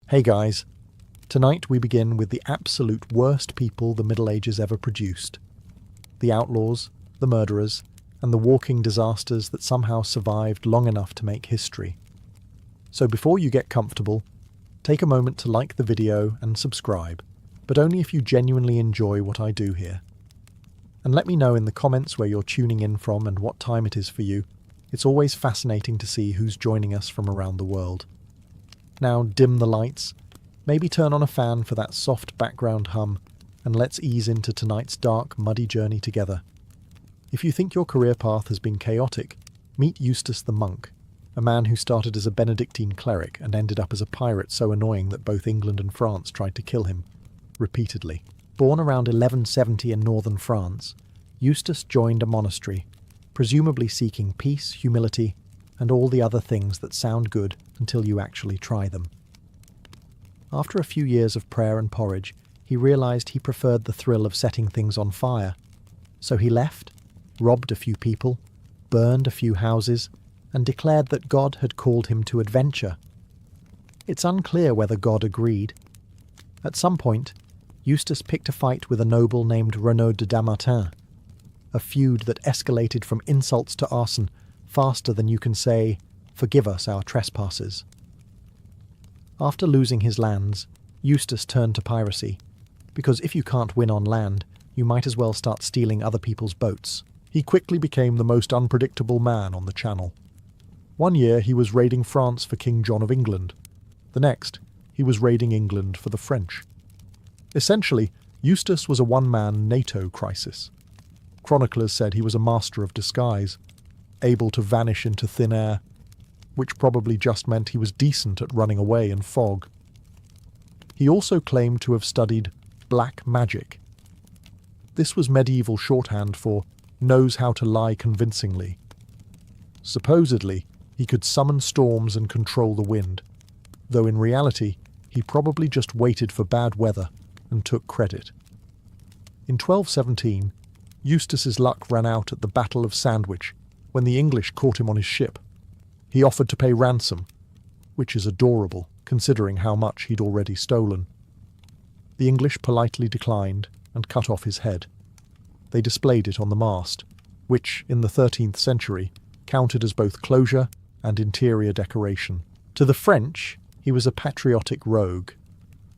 Hey guys, tonight we begin with the absolute worst people the Middle Ages ever produced. The outlaws, the murderers, and the walking disasters that somehow survived long enough to make history. So before you get comfortable, take a moment to like the video and subscribe, but only if you genuinely enjoy what I do here. And let me know in the comments where you're tuning in from and what time it is for you. It's always fascinating to see who's joining us from around the world. Now dim the lights, maybe turn on a fan for that soft background hum, and let's ease into tonight's dark, muddy journey together. If you think your career path has been chaotic, meet Eustace the monk, a man who started as a Benedictine cleric and ended up as a pirate so annoying that both England and France tried to kill him, repeatedly. Born around 1170 in northern France, Eustace joined a monastery, presumably seeking peace, humility, and all the other things that sound good until you actually try them. After a few years of prayer and porridge, he realized he preferred the thrill of setting things on fire. So he left, robbed a few people, burned a few houses, and declared that God had called him to adventure. It's unclear whether God agreed. At some point, Eustace picked a fight with a noble named Renaud de Damartin, a feud that escalated from insults to arson faster than you can say, "Forgive us our trespasses." After losing his lands, Eustace turned to piracy, because if you can't win on land, you might as well start stealing other people's boats. He quickly became the most unpredictable man on the channel. One year he was raiding France for King John of England. The next, he was raiding England for the French. Essentially, Eustace was a one-man NATO crisis. Chroniclers said he was a master of disguise, able to vanish into thin air, which probably just meant he was decent at running away in fog. He also claimed to have studied black magic. This was medieval shorthand for knows how to lie convincingly. Supposedly, he could summon storms and control the wind, though in reality, he probably just waited for bad weather and took credit. In 1217, Eustace's luck ran out at the Battle of Sandwich, when the English caught him on his ship. He offered to pay ransom, which is adorable, considering how much he'd already stolen. The English politely declined and cut off his head. They displayed it on the mast, which, in the 13th century, counted as both closure and interior decoration. To the French, he was a patriotic rogue.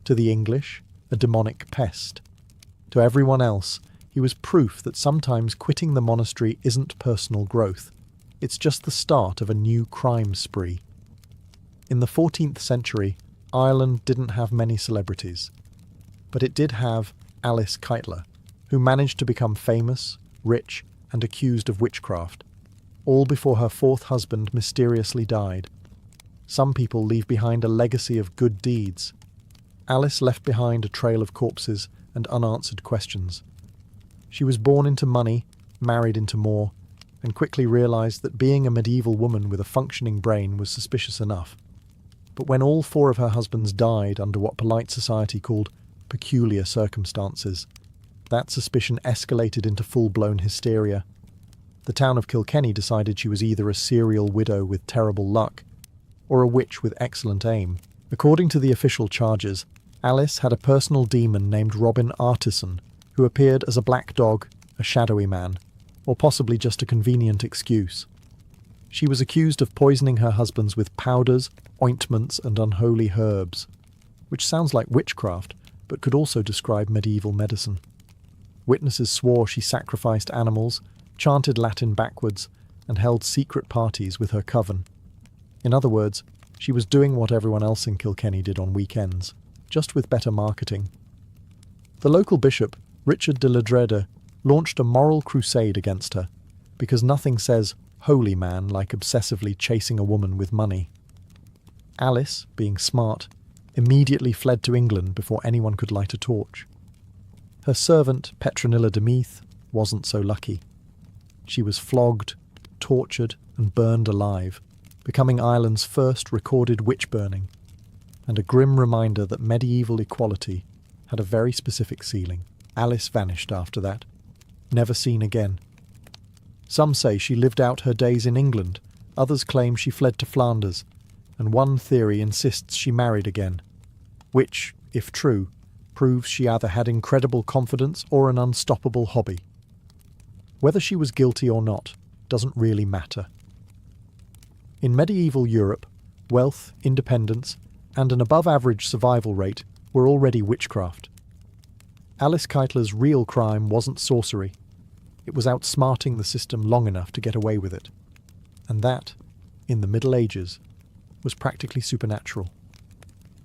To the English, a demonic pest. To everyone else, he was proof that sometimes quitting the monastery isn't personal growth. It's just the start of a new crime spree. In the 14th century, Ireland didn't have many celebrities, but it did have Alice Keitler, who managed to become famous, rich, and accused of witchcraft, all before her fourth husband mysteriously died. Some people leave behind a legacy of good deeds. Alice left behind a trail of corpses and unanswered questions. She was born into money, married into more, and quickly realized that being a medieval woman with a functioning brain was suspicious enough. But when all four of her husbands died under what polite society called peculiar circumstances, that suspicion escalated into full-blown hysteria. The town of Kilkenny decided she was either a serial widow with terrible luck, or a witch with excellent aim. According to the official charges, Alice had a personal demon named Robin Artisan, who appeared as a black dog, a shadowy man, or possibly just a convenient excuse. She was accused of poisoning her husbands with powders, ointments, and unholy herbs, which sounds like witchcraft, but could also describe medieval medicine. Witnesses swore she sacrificed animals, chanted Latin backwards, and held secret parties with her coven. In other words, she was doing what everyone else in Kilkenny did on weekends, just with better marketing. The local bishop, Richard de la Drede, launched a moral crusade against her, because nothing says holy man like obsessively chasing a woman with money. Alice, being smart, immediately fled to England before anyone could light a torch. Her servant, Petronilla de Meath, wasn't so lucky. She was flogged, tortured, and burned alive, becoming Ireland's first recorded witch burning, and a grim reminder that medieval equality had a very specific ceiling. Alice vanished after that, never seen again. Some say she lived out her days in England, others claim she fled to Flanders, and one theory insists she married again, which, if true, proves she either had incredible confidence or an unstoppable hobby. Whether she was guilty or not doesn't really matter. In medieval Europe, wealth, independence, and an above-average survival rate were already witchcraft. Alice Keitler's real crime wasn't sorcery. It was outsmarting the system long enough to get away with it. And that, in the Middle Ages, was practically supernatural.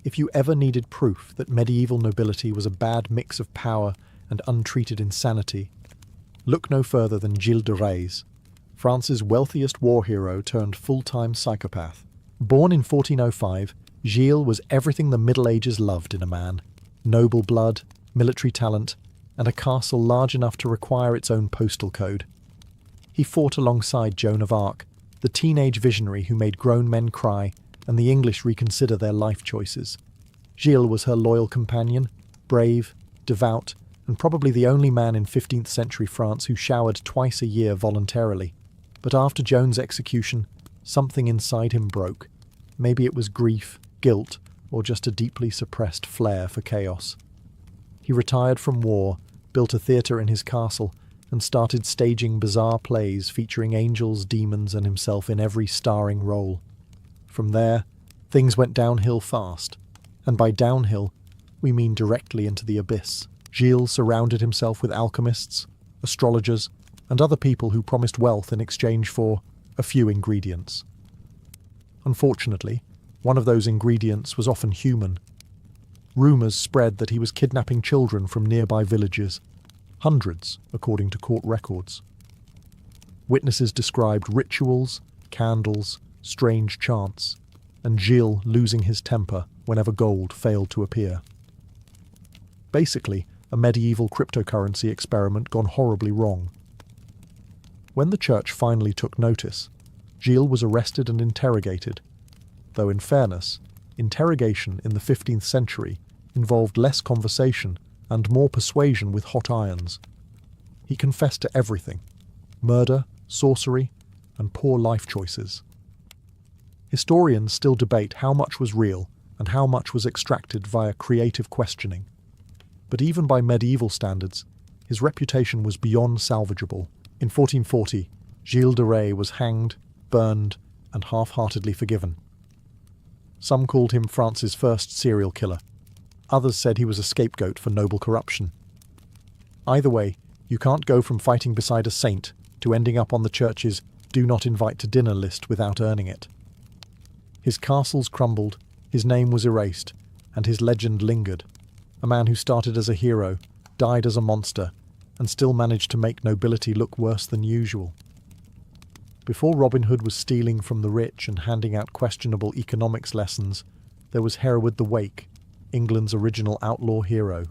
If you ever needed proof that medieval nobility was a bad mix of power and untreated insanity, look no further than Gilles de Rais, France's wealthiest war hero turned full-time psychopath. Born in 1405, Gilles was everything the Middle Ages loved in a man: noble blood, military talent, and a castle large enough to require its own postal code. He fought alongside Joan of Arc, the teenage visionary who made grown men cry and the English reconsider their life choices. Gilles was her loyal companion, brave, devout, and probably the only man in 15th century France who showered twice a year voluntarily. But after Joan's execution, something inside him broke. Maybe it was grief, guilt, or just a deeply suppressed flair for chaos. He retired from war, built a theatre in his castle, and started staging bizarre plays featuring angels, demons, and himself in every starring role. From there, things went downhill fast. And by downhill, we mean directly into the abyss. Gilles surrounded himself with alchemists, astrologers, and other people who promised wealth in exchange for a few ingredients. Unfortunately, one of those ingredients was often human. Rumours spread that he was kidnapping children from nearby villages, hundreds, according to court records. Witnesses described rituals, candles, strange chants, and Gilles losing his temper whenever gold failed to appear. Basically, a medieval cryptocurrency experiment gone horribly wrong. When the church finally took notice, Gilles was arrested and interrogated, though in fairness, interrogation in the 15th century involved less conversation and more persuasion with hot irons. He confessed to everything: murder, sorcery, and poor life choices. Historians still debate how much was real and how much was extracted via creative questioning. But even by medieval standards, his reputation was beyond salvageable. In 1440, Gilles de Rais was hanged, burned, and half-heartedly forgiven. Some called him France's first serial killer. Others said he was a scapegoat for noble corruption. Either way, you can't go from fighting beside a saint to ending up on the church's "do not invite to dinner" list without earning it. His castles crumbled, his name was erased, and his legend lingered. A man who started as a hero, died as a monster, and still managed to make nobility look worse than usual. Before Robin Hood was stealing from the rich and handing out questionable economics lessons, there was Hereward the Wake, England's original outlaw hero.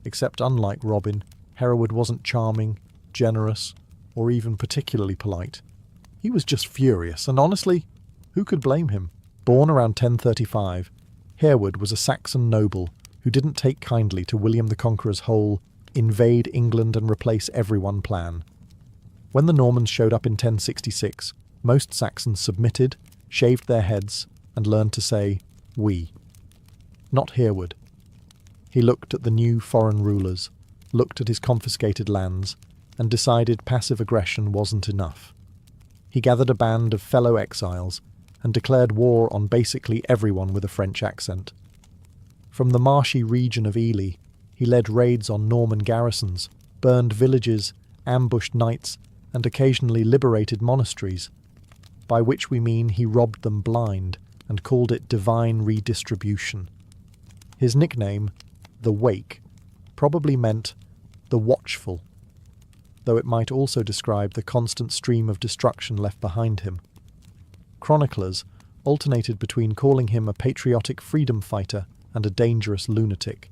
Except unlike Robin, Hereward wasn't charming, generous, or even particularly polite. He was just furious, and honestly, who could blame him? Born around 1035, Hereward was a Saxon noble who didn't take kindly to William the Conqueror's whole invade England and replace everyone plan. When the Normans showed up in 1066, most Saxons submitted, shaved their heads, and learned to say, "we." Not Hereward. He looked at the new foreign rulers, looked at his confiscated lands, and decided passive aggression wasn't enough. He gathered a band of fellow exiles and declared war on basically everyone with a French accent. From the marshy region of Ely, he led raids on Norman garrisons, burned villages, ambushed knights, and occasionally liberated monasteries, by which we mean he robbed them blind and called it divine redistribution. His nickname, the Wake, probably meant the watchful, though it might also describe the constant stream of destruction left behind him. Chroniclers alternated between calling him a patriotic freedom fighter and a dangerous lunatic.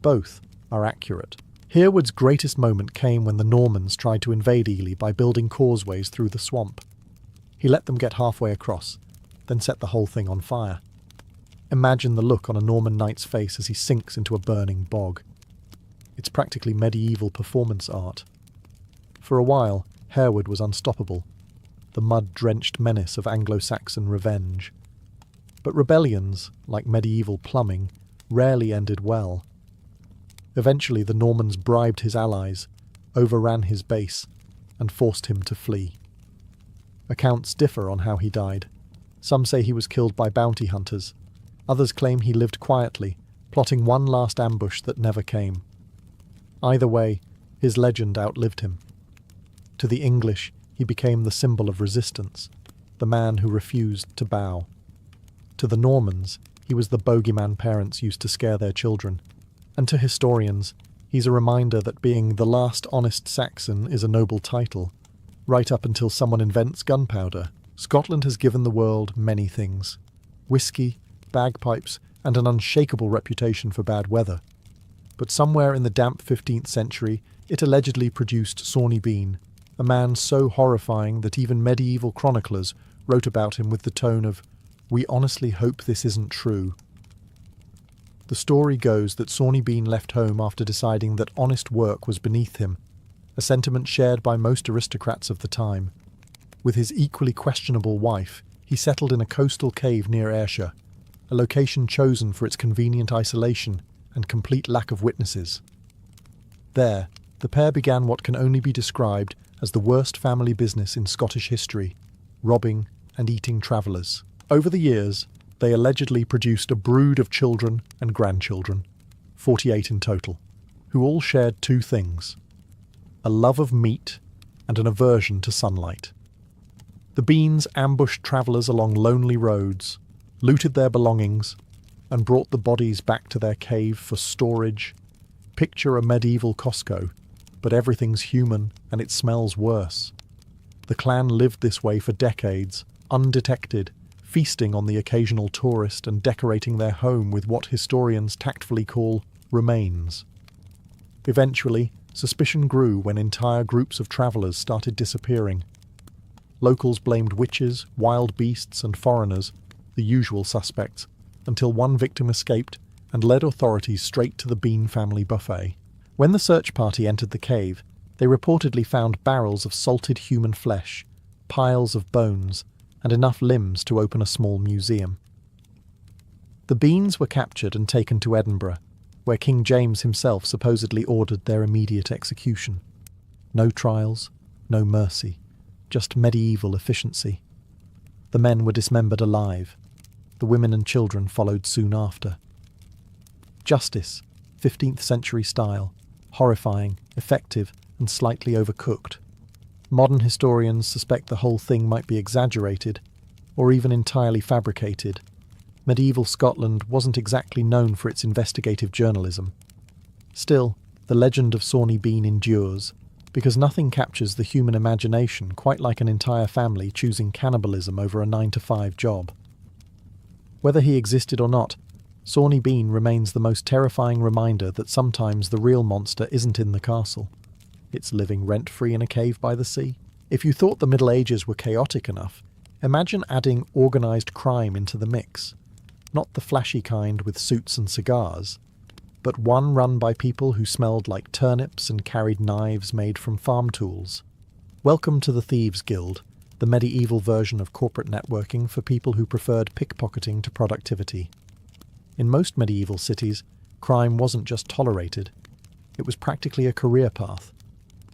Both are accurate. Hereward's greatest moment came when the Normans tried to invade Ely by building causeways through the swamp. He let them get halfway across, then set the whole thing on fire. Imagine the look on a Norman knight's face as he sinks into a burning bog. It's practically medieval performance art. For a while, Hereward was unstoppable, the mud-drenched menace of Anglo-Saxon revenge. But rebellions, like medieval plumbing, rarely ended well. Eventually the Normans bribed his allies, overran his base, and forced him to flee. Accounts differ on how he died. Some say he was killed by bounty hunters. Others claim he lived quietly, plotting one last ambush that never came. Either way, his legend outlived him. To the English, he became the symbol of resistance, the man who refused to bow. To the Normans, he was the bogeyman parents used to scare their children. And to historians, he's a reminder that being the last honest Saxon is a noble title. Right up until someone invents gunpowder, Scotland has given the world many things. Whiskey, bagpipes, and an unshakable reputation for bad weather. But somewhere in the damp 15th century, it allegedly produced Sawney Bean, a man so horrifying that even medieval chroniclers wrote about him with the tone of, "We honestly hope this isn't true." The story goes that Sawney Bean left home after deciding that honest work was beneath him, a sentiment shared by most aristocrats of the time. With his equally questionable wife, he settled in a coastal cave near Ayrshire, a location chosen for its convenient isolation and complete lack of witnesses. There, the pair began what can only be described as the worst family business in Scottish history, robbing and eating travellers. Over the years, they allegedly produced a brood of children and grandchildren, 48 in total, who all shared two things: a love of meat and an aversion to sunlight. The Beans ambushed travellers along lonely roads, looted their belongings, and brought the bodies back to their cave for storage. Picture a medieval Costco, but everything's human and it smells worse. The clan lived this way for decades, undetected, feasting on the occasional tourist and decorating their home with what historians tactfully call remains. Eventually, suspicion grew when entire groups of travellers started disappearing. Locals blamed witches, wild beasts, and foreigners, the usual suspects, until one victim escaped and led authorities straight to the Bean family buffet. When the search party entered the cave, they reportedly found barrels of salted human flesh, piles of bones, and enough limbs to open a small museum. The Beans were captured and taken to Edinburgh, where King James himself supposedly ordered their immediate execution. No trials, no mercy, just medieval efficiency. The men were dismembered alive. The women and children followed soon after. Justice, 15th century style, horrifying, effective, and slightly overcooked. Modern historians suspect the whole thing might be exaggerated, or even entirely fabricated. Medieval Scotland wasn't exactly known for its investigative journalism. Still, the legend of Sawney Bean endures, because nothing captures the human imagination quite like an entire family choosing cannibalism over a 9-to-5 job. Whether he existed or not, Sawney Bean remains the most terrifying reminder that sometimes the real monster isn't in the castle. It's living rent-free in a cave by the sea. If you thought the Middle Ages were chaotic enough, imagine adding organised crime into the mix. Not the flashy kind with suits and cigars, but one run by people who smelled like turnips and carried knives made from farm tools. Welcome to the Thieves Guild, the medieval version of corporate networking for people who preferred pickpocketing to productivity. In most medieval cities, crime wasn't just tolerated, it was practically a career path.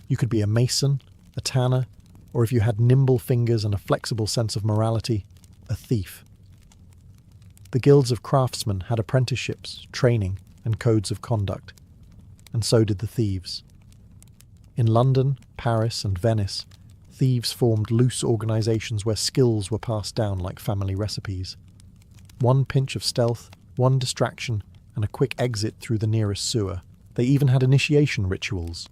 You could be a mason, a tanner, or if you had nimble fingers and a flexible sense of morality, a thief. The guilds of craftsmen had apprenticeships, training, and codes of conduct, and so did the thieves. In London, Paris, and Venice, thieves formed loose organisations where skills were passed down like family recipes. One pinch of stealth, one distraction, and a quick exit through the nearest sewer. They even had initiation rituals.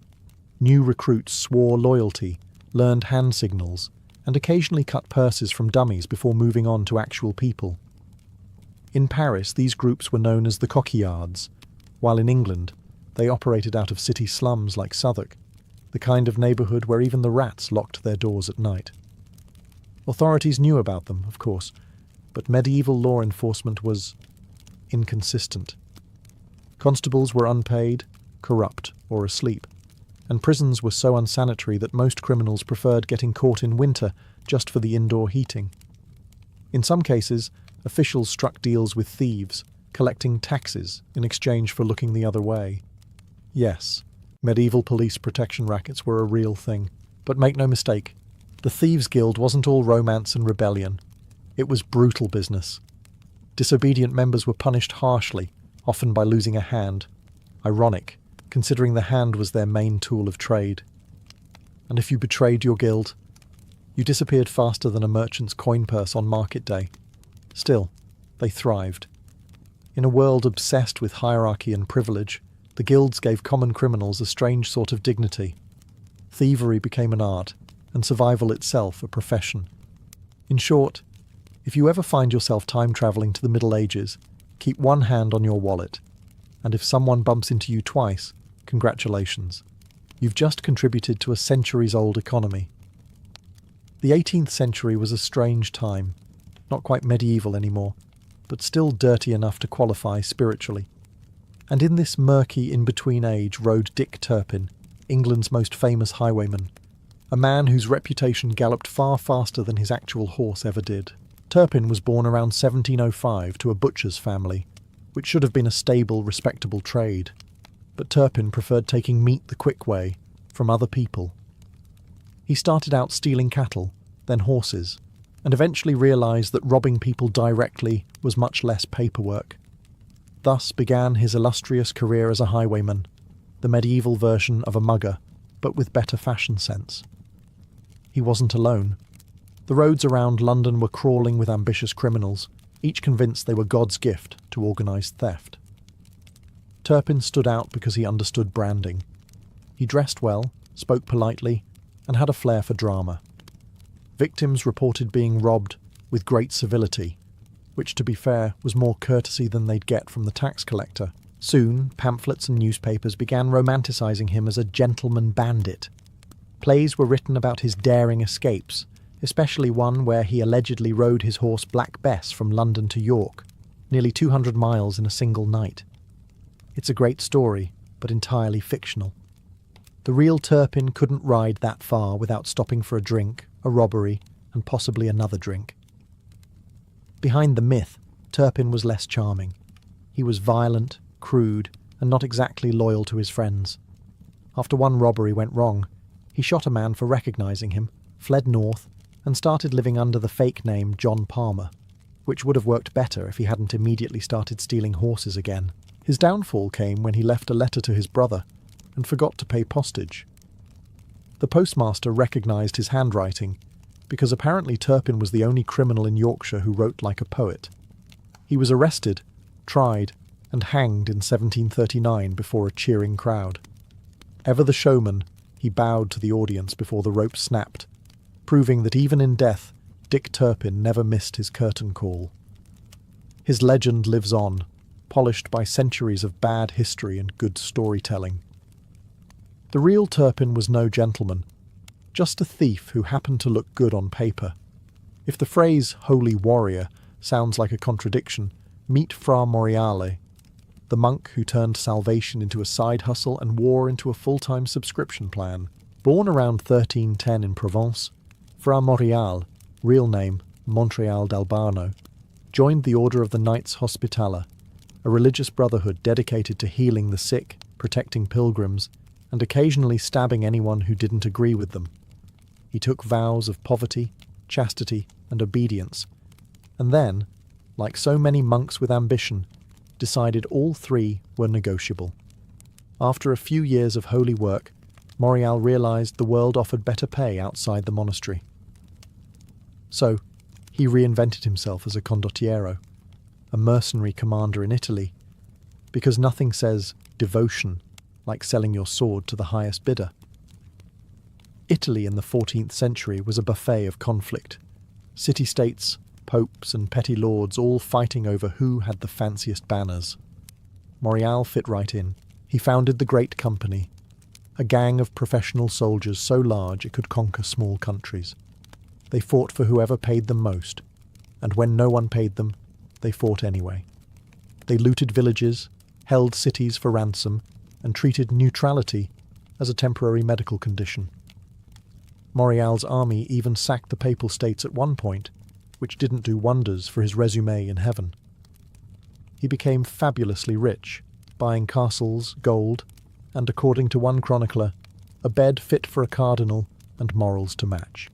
New recruits swore loyalty, learned hand signals, and occasionally cut purses from dummies before moving on to actual people. In Paris, these groups were known as the coquillards, while in England, they operated out of city slums like Southwark, the kind of neighbourhood where even the rats locked their doors at night. Authorities knew about them, of course, but medieval law enforcement was inconsistent. Constables were unpaid, corrupt, or asleep, and prisons were so unsanitary that most criminals preferred getting caught in winter just for the indoor heating. In some cases, officials struck deals with thieves, collecting taxes in exchange for looking the other way. Yes, medieval police protection rackets were a real thing, but make no mistake, the Thieves' Guild wasn't all romance and rebellion. It was brutal business. Disobedient members were punished harshly, often by losing a hand. Ironic, considering the hand was their main tool of trade. And if you betrayed your guild, you disappeared faster than a merchant's coin purse on market day. Still, they thrived. In a world obsessed with hierarchy and privilege, the guilds gave common criminals a strange sort of dignity. Thievery became an art, and survival itself a profession. In short, if you ever find yourself time-travelling to the Middle Ages, keep one hand on your wallet, and if someone bumps into you twice, congratulations. You've just contributed to a centuries-old economy. The 18th century was a strange time, not quite medieval anymore, but still dirty enough to qualify spiritually. And in this murky in-between age rode Dick Turpin, England's most famous highwayman, a man whose reputation galloped far faster than his actual horse ever did. Turpin was born around 1705 to a butcher's family, which should have been a stable, respectable trade. But Turpin preferred taking meat the quick way, from other people. He started out stealing cattle, then horses, and eventually realised that robbing people directly was much less paperwork. Thus began his illustrious career as a highwayman, the medieval version of a mugger, but with better fashion sense. He wasn't alone. The roads around London were crawling with ambitious criminals, each convinced they were God's gift to organised theft. Turpin stood out because he understood branding. He dressed well, spoke politely, and had a flair for drama. Victims reported being robbed with great civility, which, to be fair, was more courtesy than they'd get from the tax collector. Soon, pamphlets and newspapers began romanticising him as a gentleman bandit. Plays were written about his daring escapes, especially one where he allegedly rode his horse Black Bess from London to York, nearly 200 miles in a single night. It's a great story, but entirely fictional. The real Turpin couldn't ride that far without stopping for a drink, a robbery, and possibly another drink. Behind the myth, Turpin was less charming. He was violent, crude, and not exactly loyal to his friends. After one robbery went wrong, he shot a man for recognising him, fled north, and started living under the fake name John Palmer, which would have worked better if he hadn't immediately started stealing horses again. His downfall came when he left a letter to his brother and forgot to pay postage. The postmaster recognised his handwriting, because apparently Turpin was the only criminal in Yorkshire who wrote like a poet. He was arrested, tried, and hanged in 1739 before a cheering crowd. Ever the showman, he bowed to the audience before the rope snapped, proving that even in death, Dick Turpin never missed his curtain call. His legend lives on, polished by centuries of bad history and good storytelling. The real Turpin was no gentleman, just a thief who happened to look good on paper. If the phrase holy warrior sounds like a contradiction, meet Fra Moriale, the monk who turned salvation into a side hustle and war into a full-time subscription plan. Born around 1310 in Provence, Fra Moriale, real name Montreal d'Albano, joined the Order of the Knights Hospitaller, a religious brotherhood dedicated to healing the sick, protecting pilgrims, and occasionally stabbing anyone who didn't agree with them. He took vows of poverty, chastity, and obedience, and then, like so many monks with ambition, decided all three were negotiable. After a few years of holy work, Morial realised the world offered better pay outside the monastery. So, he reinvented himself as a condottiero, a mercenary commander in Italy, because nothing says devotion like selling your sword to the highest bidder. Italy in the 14th century was a buffet of conflict. City-states, popes and petty lords all fighting over who had the fanciest banners. Morial fit right in. He founded the Great Company, a gang of professional soldiers so large it could conquer small countries. They fought for whoever paid them most, and when no one paid them, they fought anyway. They looted villages, held cities for ransom, and treated neutrality as a temporary medical condition. Morial's army even sacked the Papal States at one point, which didn't do wonders for his resume in heaven. He became fabulously rich, buying castles, gold, and, according to one chronicler, a bed fit for a cardinal and morals to match.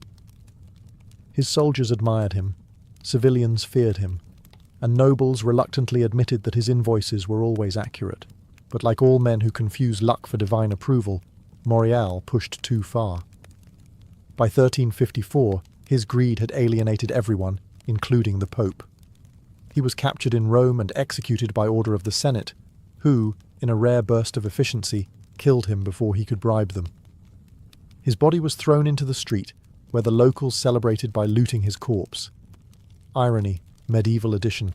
His soldiers admired him, civilians feared him, and nobles reluctantly admitted that his invoices were always accurate. But like all men who confuse luck for divine approval, Morreale pushed too far. By 1354, his greed had alienated everyone, including the Pope. He was captured in Rome and executed by order of the Senate, who, in a rare burst of efficiency, killed him before he could bribe them. His body was thrown into the street, where the locals celebrated by looting his corpse. Irony, medieval edition.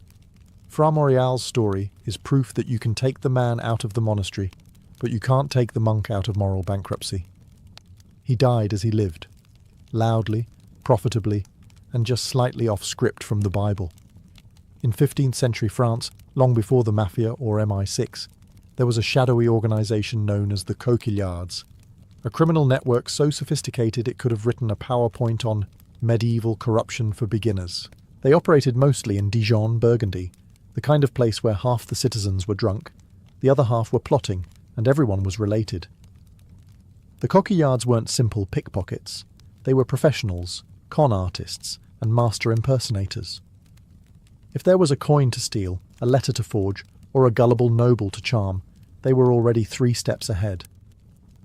Fra Morreale's story is proof that you can take the man out of the monastery, but you can't take the monk out of moral bankruptcy. He died as he lived, loudly, profitably, and just slightly off script from the Bible. In 15th century France, long before the Mafia or MI6, there was a shadowy organisation known as the Coquillards, a criminal network so sophisticated it could have written a PowerPoint on medieval corruption for beginners. They operated mostly in Dijon, Burgundy, the kind of place where half the citizens were drunk, the other half were plotting, and everyone was related. The Coquillards weren't simple pickpockets. They were professionals, con artists, and master impersonators. If there was a coin to steal, a letter to forge, or a gullible noble to charm, they were already 3 steps ahead.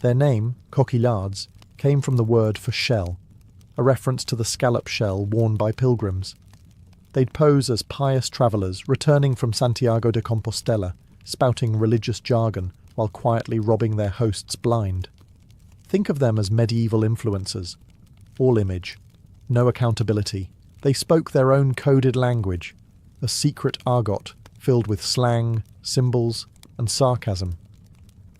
Their name, Coquillards, came from the word for shell, a reference to the scallop shell worn by pilgrims. They'd pose as pious travellers returning from Santiago de Compostela, spouting religious jargon while quietly robbing their hosts blind. Think of them as medieval influencers. All image, no accountability. They spoke their own coded language, a secret argot filled with slang, symbols, and sarcasm.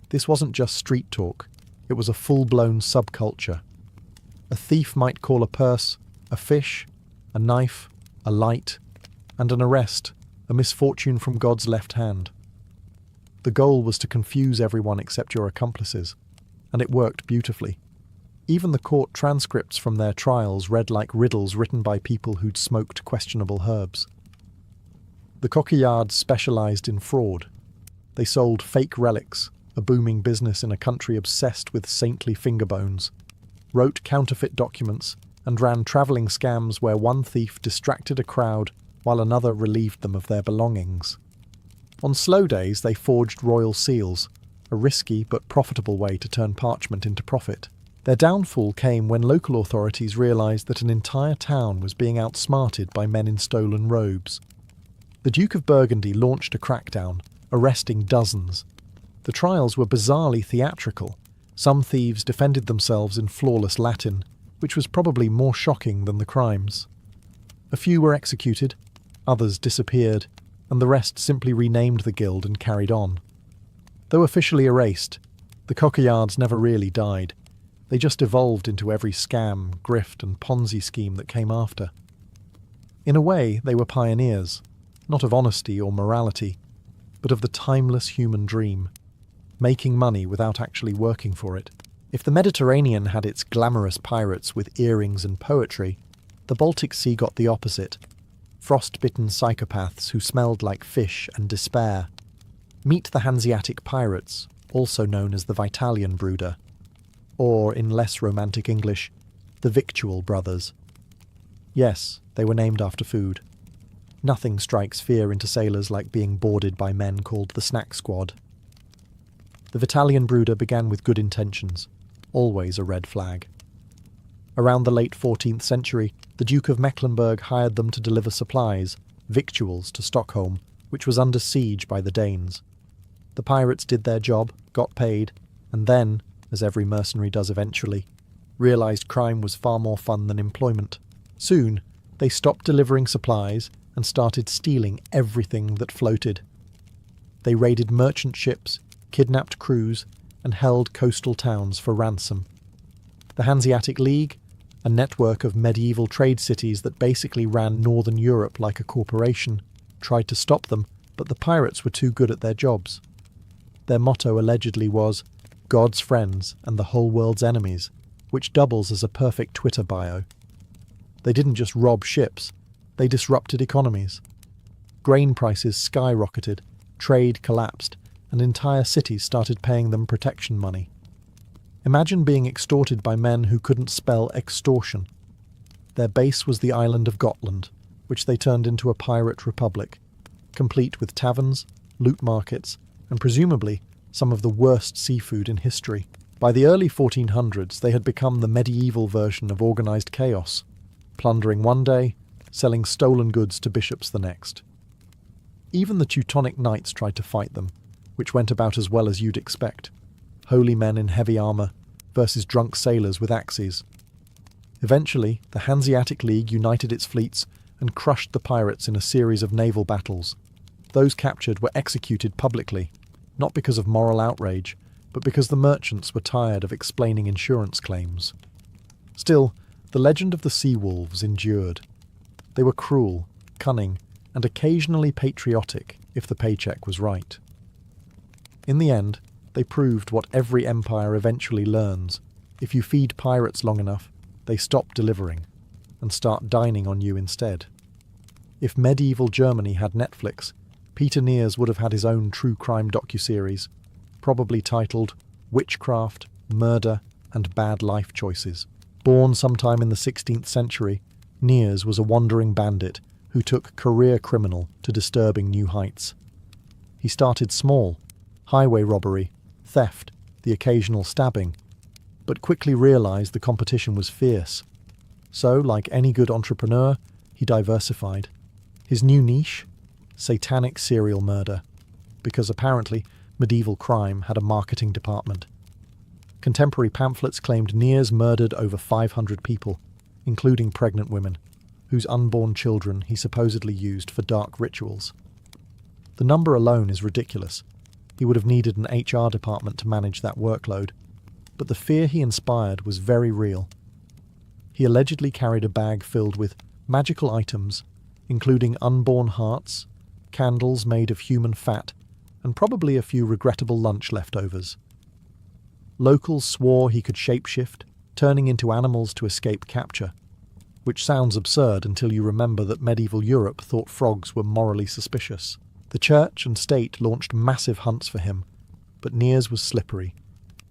This wasn't just street talk, it was a full-blown subculture. A thief might call a purse a fish, a knife, a light, and an arrest a misfortune from God's left hand. The goal was to confuse everyone except your accomplices, and it worked beautifully. Even the court transcripts from their trials read like riddles written by people who'd smoked questionable herbs. The Coquillards specialised in fraud. They sold fake relics, a booming business in a country obsessed with saintly finger bones, wrote counterfeit documents, and ran travelling scams where one thief distracted a crowd while another relieved them of their belongings. On slow days they forged royal seals, a risky but profitable way to turn parchment into profit. Their downfall came when local authorities realised that an entire town was being outsmarted by men in stolen robes. The Duke of Burgundy launched a crackdown, arresting dozens. The trials were bizarrely theatrical. Some thieves defended themselves in flawless Latin, which was probably more shocking than the crimes. A few were executed, others disappeared, and the rest simply renamed the guild and carried on. Though officially erased, the Coquillards never really died. They just evolved into every scam, grift, and Ponzi scheme that came after. In a way, they were pioneers, not of honesty or morality, but of the timeless human dream, making money without actually working for it. If the Mediterranean had its glamorous pirates with earrings and poetry, the Baltic Sea got the opposite. Frost-bitten psychopaths who smelled like fish and despair. Meet the Hanseatic pirates, also known as the Vitalian Brooder, or, in less romantic English, the Victual Brothers. Yes, they were named after food. Nothing strikes fear into sailors like being boarded by men called the Snack Squad. The Vitalian Brooder began with good intentions, always a red flag. Around the late 14th century, the Duke of Mecklenburg hired them to deliver supplies, victuals, to Stockholm, which was under siege by the Danes. The pirates did their job, got paid, and then, as every mercenary does eventually, realised crime was far more fun than employment. Soon, they stopped delivering supplies and started stealing everything that floated. They raided merchant ships, kidnapped crews, and held coastal towns for ransom. The Hanseatic League, a network of medieval trade cities that basically ran northern Europe like a corporation, tried to stop them, but the pirates were too good at their jobs. Their motto allegedly was, "God's friends and the whole world's enemies," which doubles as a perfect Twitter bio. They didn't just rob ships, They disrupted economies. Grain prices skyrocketed, trade collapsed, and entire cities started paying them protection money. Imagine being extorted by men who couldn't spell extortion. Their base was the island of Gotland, which they turned into a pirate republic, complete with taverns, loot markets, and presumably some of the worst seafood in history. By the early 1400s, they had become the medieval version of organised chaos, plundering one day, selling stolen goods to bishops the next. Even the Teutonic knights tried to fight them, which went about as well as you'd expect. Holy men in heavy armour versus drunk sailors with axes. Eventually, the Hanseatic League united its fleets and crushed the pirates in a series of naval battles. Those captured were executed publicly, not because of moral outrage, but because the merchants were tired of explaining insurance claims. Still, the legend of the sea wolves endured. They were cruel, cunning, and occasionally patriotic if the paycheck was right. In the end, they proved what every empire eventually learns. If you feed pirates long enough, they stop delivering and start dining on you instead. If medieval Germany had Netflix, Peter Nears would have had his own true crime docuseries, probably titled Witchcraft, Murder, and Bad Life Choices. Born sometime in the 16th century, Nears was a wandering bandit who took career criminal to disturbing new heights. He started small, highway robbery, theft, the occasional stabbing, but quickly realised the competition was fierce. So, like any good entrepreneur, he diversified. His new niche? Satanic serial murder, because apparently medieval crime had a marketing department. Contemporary pamphlets claimed Nears murdered over 500 people, including pregnant women, whose unborn children he supposedly used for dark rituals. The number alone is ridiculous. He would have needed an HR department to manage that workload, but the fear he inspired was very real. He allegedly carried a bag filled with magical items, including unborn hearts, candles made of human fat, and probably a few regrettable lunch leftovers. Locals swore he could shapeshift, turning into animals to escape capture, which sounds absurd until you remember that medieval Europe thought frogs were morally suspicious. The church and state launched massive hunts for him, but Nears was slippery.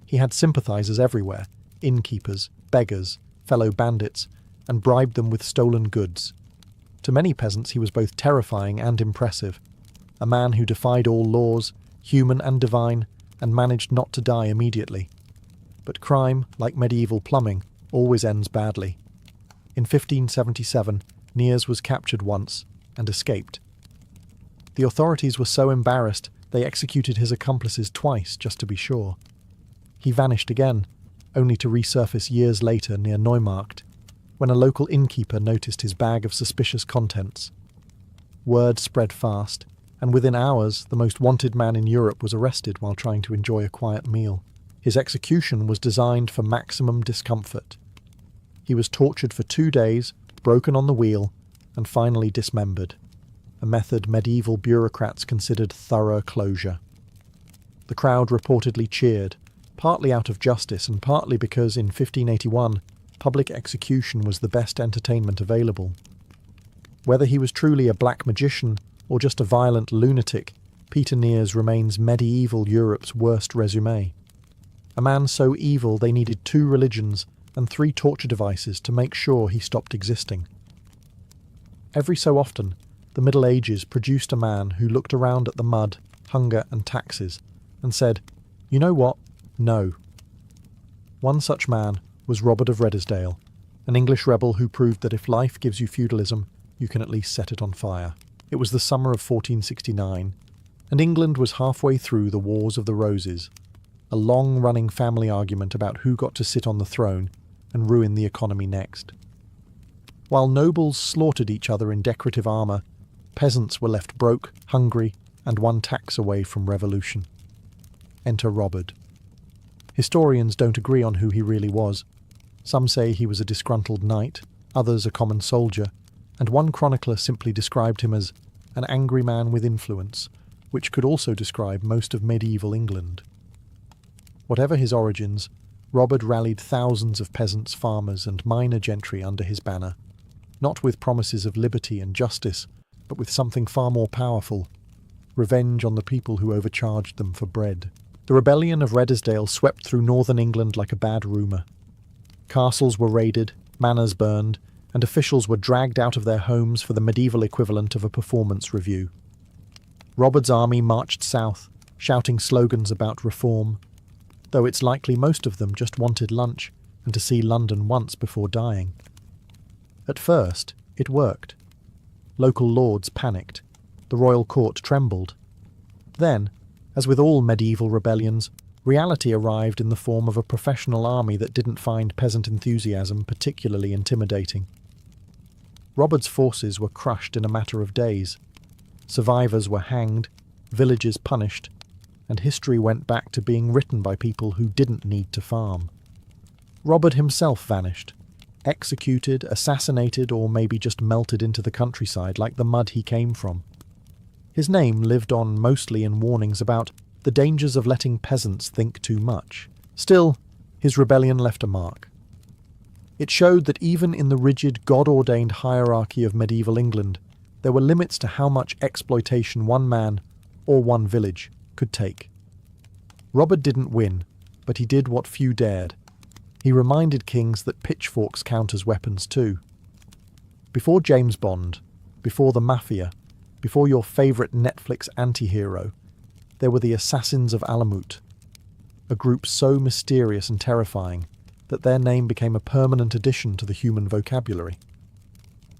He had sympathisers everywhere, innkeepers, beggars, fellow bandits, and bribed them with stolen goods. To many peasants he was both terrifying and impressive, a man who defied all laws, human and divine, and managed not to die immediately. But crime, like medieval plumbing, always ends badly. In 1577, Nears was captured once and escaped. The authorities were so embarrassed they executed his accomplices twice just to be sure. He vanished again, only to resurface years later near Neumarkt, when a local innkeeper noticed his bag of suspicious contents. Word spread fast, and within hours the most wanted man in Europe was arrested while trying to enjoy a quiet meal. His execution was designed for maximum discomfort. He was tortured for 2 days, broken on the wheel, and finally dismembered, a method medieval bureaucrats considered thorough closure. The crowd reportedly cheered, partly out of justice and partly because in 1581 public execution was the best entertainment available. Whether he was truly a black magician or just a violent lunatic, Peter Nears remains medieval Europe's worst resume. A man so evil they needed 2 religions and 3 torture devices to make sure he stopped existing. Every so often, the Middle Ages produced a man who looked around at the mud, hunger and taxes and said, "You know what? No." One such man was Robert of Redesdale, an English rebel who proved that if life gives you feudalism, you can at least set it on fire. It was the summer of 1469, and England was halfway through the Wars of the Roses, a long-running family argument about who got to sit on the throne and ruin the economy next. While nobles slaughtered each other in decorative armour, peasants were left broke, hungry, and one tax away from revolution. Enter Robert. Historians don't agree on who he really was. Some say he was a disgruntled knight, others a common soldier, and one chronicler simply described him as an angry man with influence, which could also describe most of medieval England. Whatever his origins, Robert rallied thousands of peasants, farmers, and minor gentry under his banner. not with promises of liberty and justice, but with something far more powerful: revenge on the people who overcharged them for bread. The rebellion of Redesdale swept through northern England like a bad rumour. Castles were raided, manors burned, and officials were dragged out of their homes for the medieval equivalent of a performance review. Robbert's army marched south, shouting slogans about reform, though it's likely most of them just wanted lunch and to see London once before dying. At first, it worked. Local lords panicked. The royal court trembled. Then, as with all medieval rebellions, reality arrived in the form of a professional army that didn't find peasant enthusiasm particularly intimidating. Robert's forces were crushed in a matter of days. Survivors were hanged, villages punished, and history went back to being written by people who didn't need to farm. Robert himself vanished, executed, assassinated, or maybe just melted into the countryside like the mud he came from. His name lived on mostly in warnings about the dangers of letting peasants think too much. Still, his rebellion left a mark. It showed that even in the rigid, God-ordained hierarchy of medieval England, there were limits to how much exploitation one man, or one village, could take. Robert didn't win, but he did what few dared. He reminded kings that pitchforks count as weapons too. Before James Bond, before the Mafia, before your favourite Netflix anti-hero, there were the Assassins of Alamut, a group so mysterious and terrifying that their name became a permanent addition to the human vocabulary.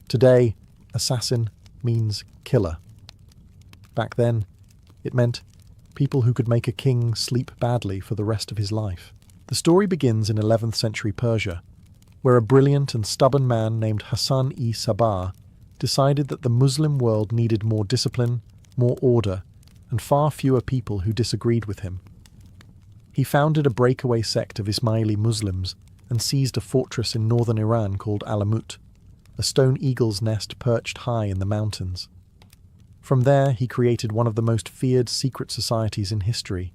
Today, assassin means killer. Back then, it meant people who could make a king sleep badly for the rest of his life. The story begins in 11th century Persia, where a brilliant and stubborn man named Hassan-i-Sabah decided that the Muslim world needed more discipline, more order, and far fewer people who disagreed with him. He founded a breakaway sect of Ismaili Muslims and seized a fortress in northern Iran called Alamut, a stone eagle's nest perched high in the mountains. From there, he created one of the most feared secret societies in history.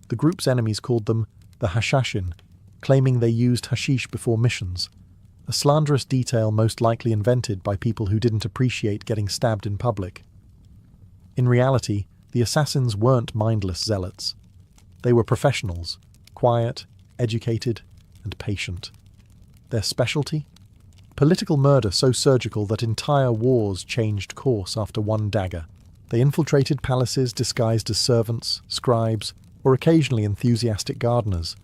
The group's enemies called them the Hashashin, claiming they used hashish before missions, a slanderous detail most likely invented by people who didn't appreciate getting stabbed in public. In reality, the assassins weren't mindless zealots. They were professionals, quiet, educated, and patient. Their specialty? Political murder so surgical that entire wars changed course after one dagger. They infiltrated palaces disguised as servants, scribes, or occasionally enthusiastic gardeners.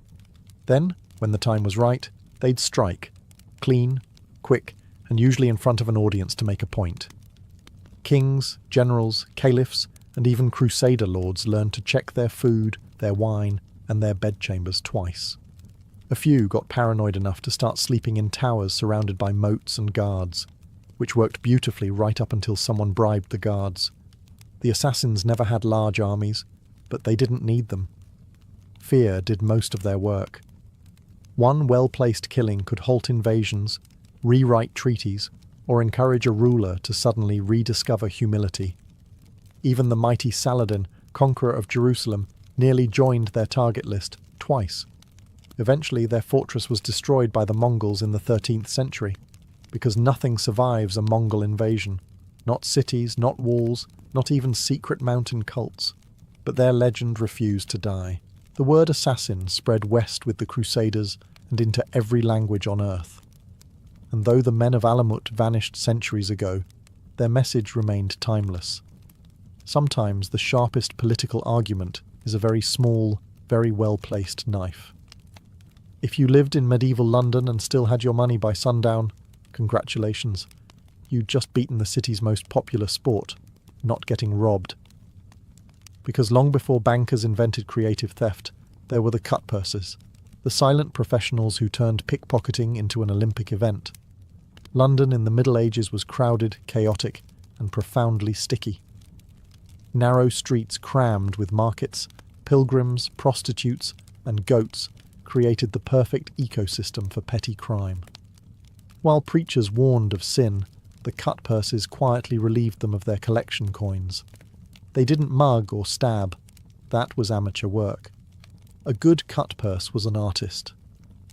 Then, when the time was right, they'd strike, clean, quick, and usually in front of an audience to make a point. Kings, generals, caliphs, and even crusader lords learned to check their food, their wine, and their bedchambers twice. A few got paranoid enough to start sleeping in towers surrounded by moats and guards, which worked beautifully right up until someone bribed the guards. The assassins never had large armies, but they didn't need them. Fear did most of their work. One well-placed killing could halt invasions, rewrite treaties, or encourage a ruler to suddenly rediscover humility. Even the mighty Saladin, conqueror of Jerusalem, nearly joined their target list twice. Eventually, their fortress was destroyed by the Mongols in the 13th century, because nothing survives a Mongol invasion. Not cities, not walls, not even secret mountain cults. But their legend refused to die. The word assassin spread west with the Crusaders and into every language on earth. And though the men of Alamut vanished centuries ago, their message remained timeless. Sometimes the sharpest political argument is a very small, very well-placed knife. If you lived in medieval London and still had your money by sundown, congratulations. You'd just beaten the city's most popular sport, not getting robbed. Because long before bankers invented creative theft, there were the cutpursers, the silent professionals who turned pickpocketing into an Olympic event. London in the Middle Ages was crowded, chaotic, and profoundly sticky. Narrow streets crammed with markets, pilgrims, prostitutes, and goats created the perfect ecosystem for petty crime. While preachers warned of sin, the cutpursers quietly relieved them of their collection coins. They didn't mug or stab. That was amateur work. A good cutpurse was an artist.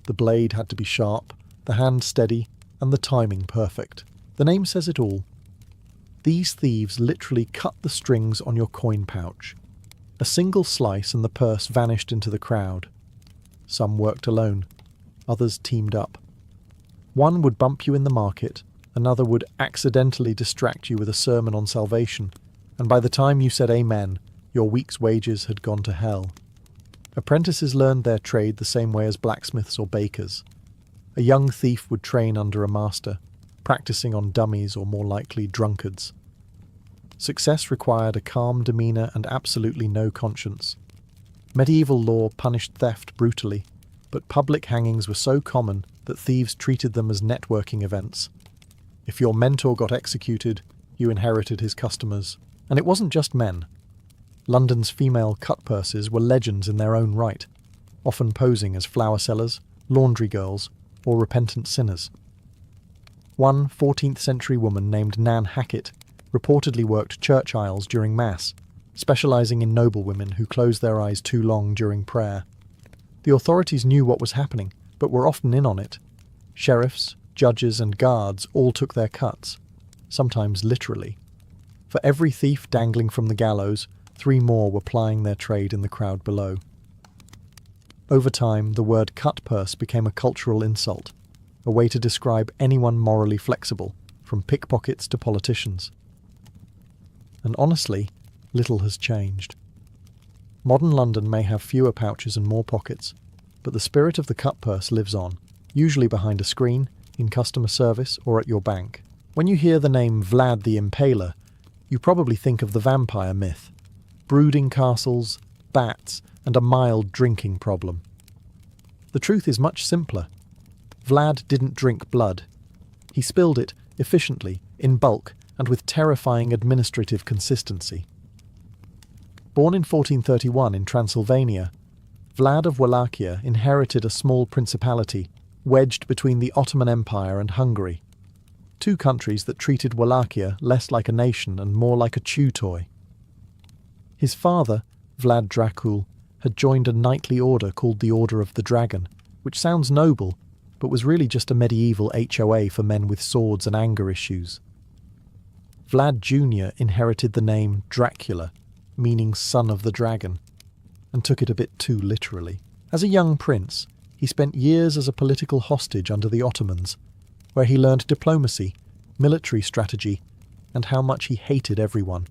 The blade had to be sharp, the hand steady, and the timing perfect. The name says it all. These thieves literally cut the strings on your coin pouch. A single slice and the purse vanished into the crowd. Some worked alone, others teamed up. One would bump you in the market, another would accidentally distract you with a sermon on salvation, and by the time you said amen, your week's wages had gone to hell. Apprentices learned their trade the same way as blacksmiths or bakers. A young thief would train under a master, practicing on dummies or more likely drunkards. Success required a calm demeanour and absolutely no conscience. Medieval law punished theft brutally, but public hangings were so common that thieves treated them as networking events. If your mentor got executed, you inherited his customers. And it wasn't just men. London's female cut purses were legends in their own right, often posing as flower sellers, laundry girls, or repentant sinners. One 14th century woman named Nan Hackett reportedly worked church aisles during Mass, specialising in noblewomen who closed their eyes too long during prayer. The authorities knew what was happening, but were often in on it. Sheriffs, judges and guards all took their cuts, sometimes literally. For every thief dangling from the gallows, 3 more were plying their trade in the crowd below. Over time, the word cut purse became a cultural insult, a way to describe anyone morally flexible, from pickpockets to politicians. And honestly, little has changed. Modern London may have fewer pouches and more pockets, but the spirit of the cut purse lives on, usually behind a screen, in customer service or at your bank. When you hear the name Vlad the Impaler, you probably think of the vampire myth. Brooding castles, bats, and a mild drinking problem. The truth is much simpler. Vlad didn't drink blood. He spilled it efficiently, in bulk, and with terrifying administrative consistency. Born in 1431 in Transylvania, Vlad of Wallachia inherited a small principality wedged between the Ottoman Empire and Hungary, 2 countries that treated Wallachia less like a nation and more like a chew toy. His father, Vlad Dracul, had joined a knightly order called the Order of the Dragon, which sounds noble, but was really just a medieval HOA for men with swords and anger issues. Vlad Jr. inherited the name Dracula, meaning son of the dragon, and took it a bit too literally. As a young prince, he spent years as a political hostage under the Ottomans, where he learned diplomacy, military strategy, and how much he hated everyone.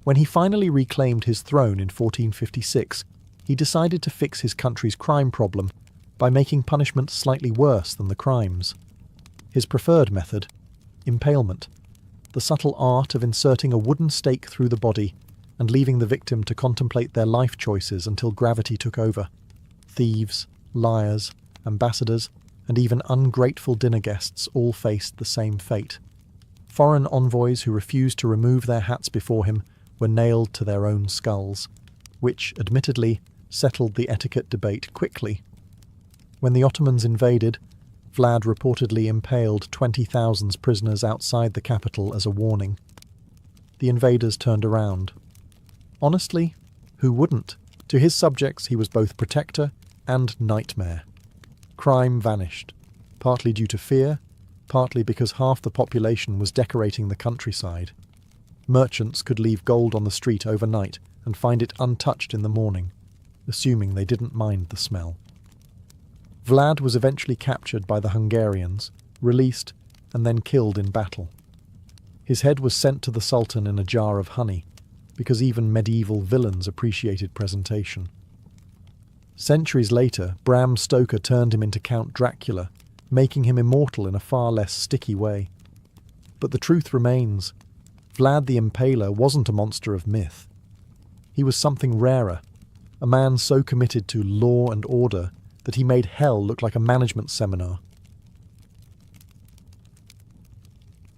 When he finally reclaimed his throne in 1456, he decided to fix his country's crime problem by making punishment slightly worse than the crimes. His preferred method, impalement, the subtle art of inserting a wooden stake through the body and leaving the victim to contemplate their life choices until gravity took over. Thieves, liars, ambassadors, and even ungrateful dinner guests all faced the same fate. Foreign envoys who refused to remove their hats before him were nailed to their own skulls, which, admittedly, settled the etiquette debate quickly. When the Ottomans invaded, Vlad reportedly impaled 20,000 prisoners outside the capital as a warning. The invaders turned around. Honestly, who wouldn't? To his subjects he was both protector and nightmare. Crime vanished, partly due to fear, partly because half the population was decorating the countryside. Merchants could leave gold on the street overnight and find it untouched in the morning, assuming they didn't mind the smell. Vlad was eventually captured by the Hungarians, released, and then killed in battle. His head was sent to the Sultan in a jar of honey, because even medieval villains appreciated presentation. Centuries later, Bram Stoker turned him into Count Dracula, making him immortal in a far less sticky way. But the truth remains, Vlad the Impaler wasn't a monster of myth. He was something rarer, a man so committed to law and order that he made hell look like a management seminar.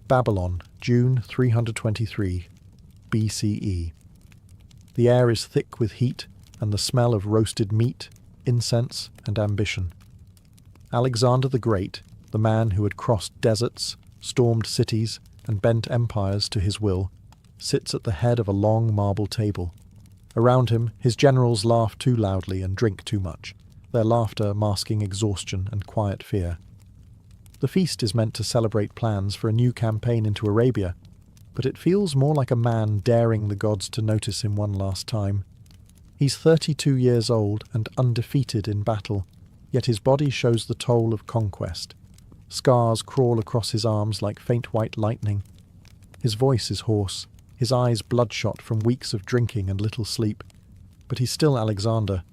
Babylon, June 323, BCE. The air is thick with heat and the smell of roasted meat, incense, and ambition. Alexander the Great, the man who had crossed deserts, stormed cities, and bent empires to his will, sits at the head of a long marble table. Around him, his generals laugh too loudly and drink too much, their laughter masking exhaustion and quiet fear. The feast is meant to celebrate plans for a new campaign into Arabia, but it feels more like a man daring the gods to notice him one last time. He's 32 years old and undefeated in battle, yet his body shows the toll of conquest. Scars crawl across his arms like faint white lightning. His voice is hoarse, his eyes bloodshot from weeks of drinking and little sleep. But he's still Alexander,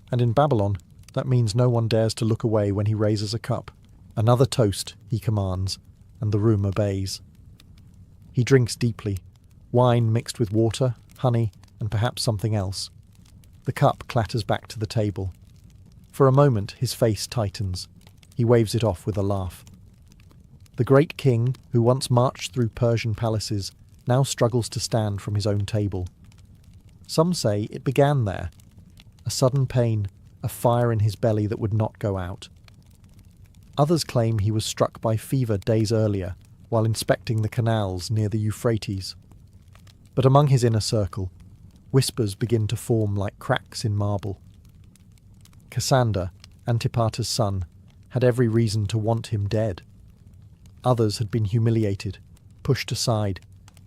and in Babylon, that means no one dares to look away when he raises a cup. Another toast, he commands, and the room obeys. He drinks deeply, wine mixed with water, honey, and perhaps something else. The cup clatters back to the table. For a moment, his face tightens. He waves it off with a laugh. The great king, who once marched through Persian palaces, now struggles to stand from his own table. Some say it began there. A sudden pain, a fire in his belly that would not go out. Others claim he was struck by fever days earlier, while inspecting the canals near the Euphrates. But among his inner circle, whispers begin to form like cracks in marble. Cassander, Antipater's son, had every reason to want him dead. Others had been humiliated, pushed aside,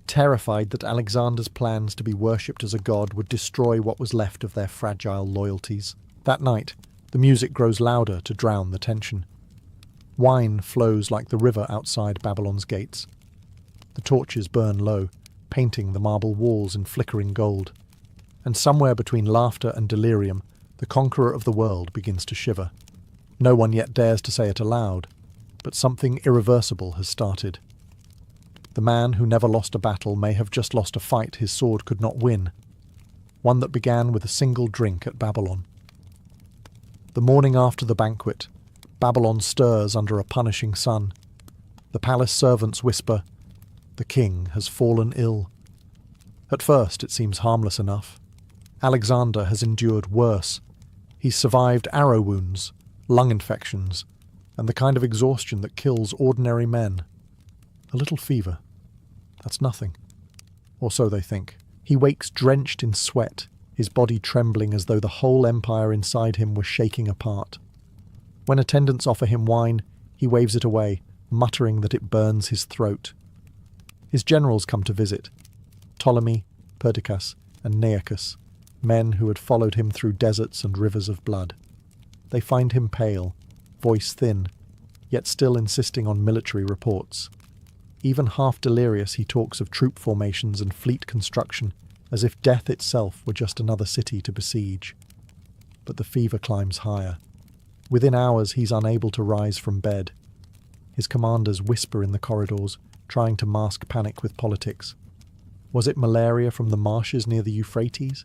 terrified that Alexander's plans to be worshipped as a god would destroy what was left of their fragile loyalties. That night, the music grows louder to drown the tension. Wine flows like the river outside Babylon's gates. The torches burn low, painting the marble walls in flickering gold. And somewhere between laughter and delirium, the conqueror of the world begins to shiver. No one yet dares to say it aloud, but something irreversible has started. The man who never lost a battle may have just lost a fight his sword could not win, one that began with a single drink at Babylon. The morning after the banquet, Babylon stirs under a punishing sun. The palace servants whisper, "The king has fallen ill." At first it seems harmless enough. Alexander has endured worse. He's survived arrow wounds, lung infections, and the kind of exhaustion that kills ordinary men. A little fever. That's nothing. Or so they think. He wakes drenched in sweat, his body trembling as though the whole empire inside him was shaking apart. When attendants offer him wine, he waves it away, muttering that it burns his throat. His generals come to visit. Ptolemy, Perdiccas, and Nearchus, men who had followed him through deserts and rivers of blood. They find him pale, voice thin, yet still insisting on military reports. Even half delirious, he talks of troop formations and fleet construction, as if death itself were just another city to besiege. But the fever climbs higher. Within hours, he's unable to rise from bed. His commanders whisper in the corridors, trying to mask panic with politics. Was it malaria from the marshes near the Euphrates?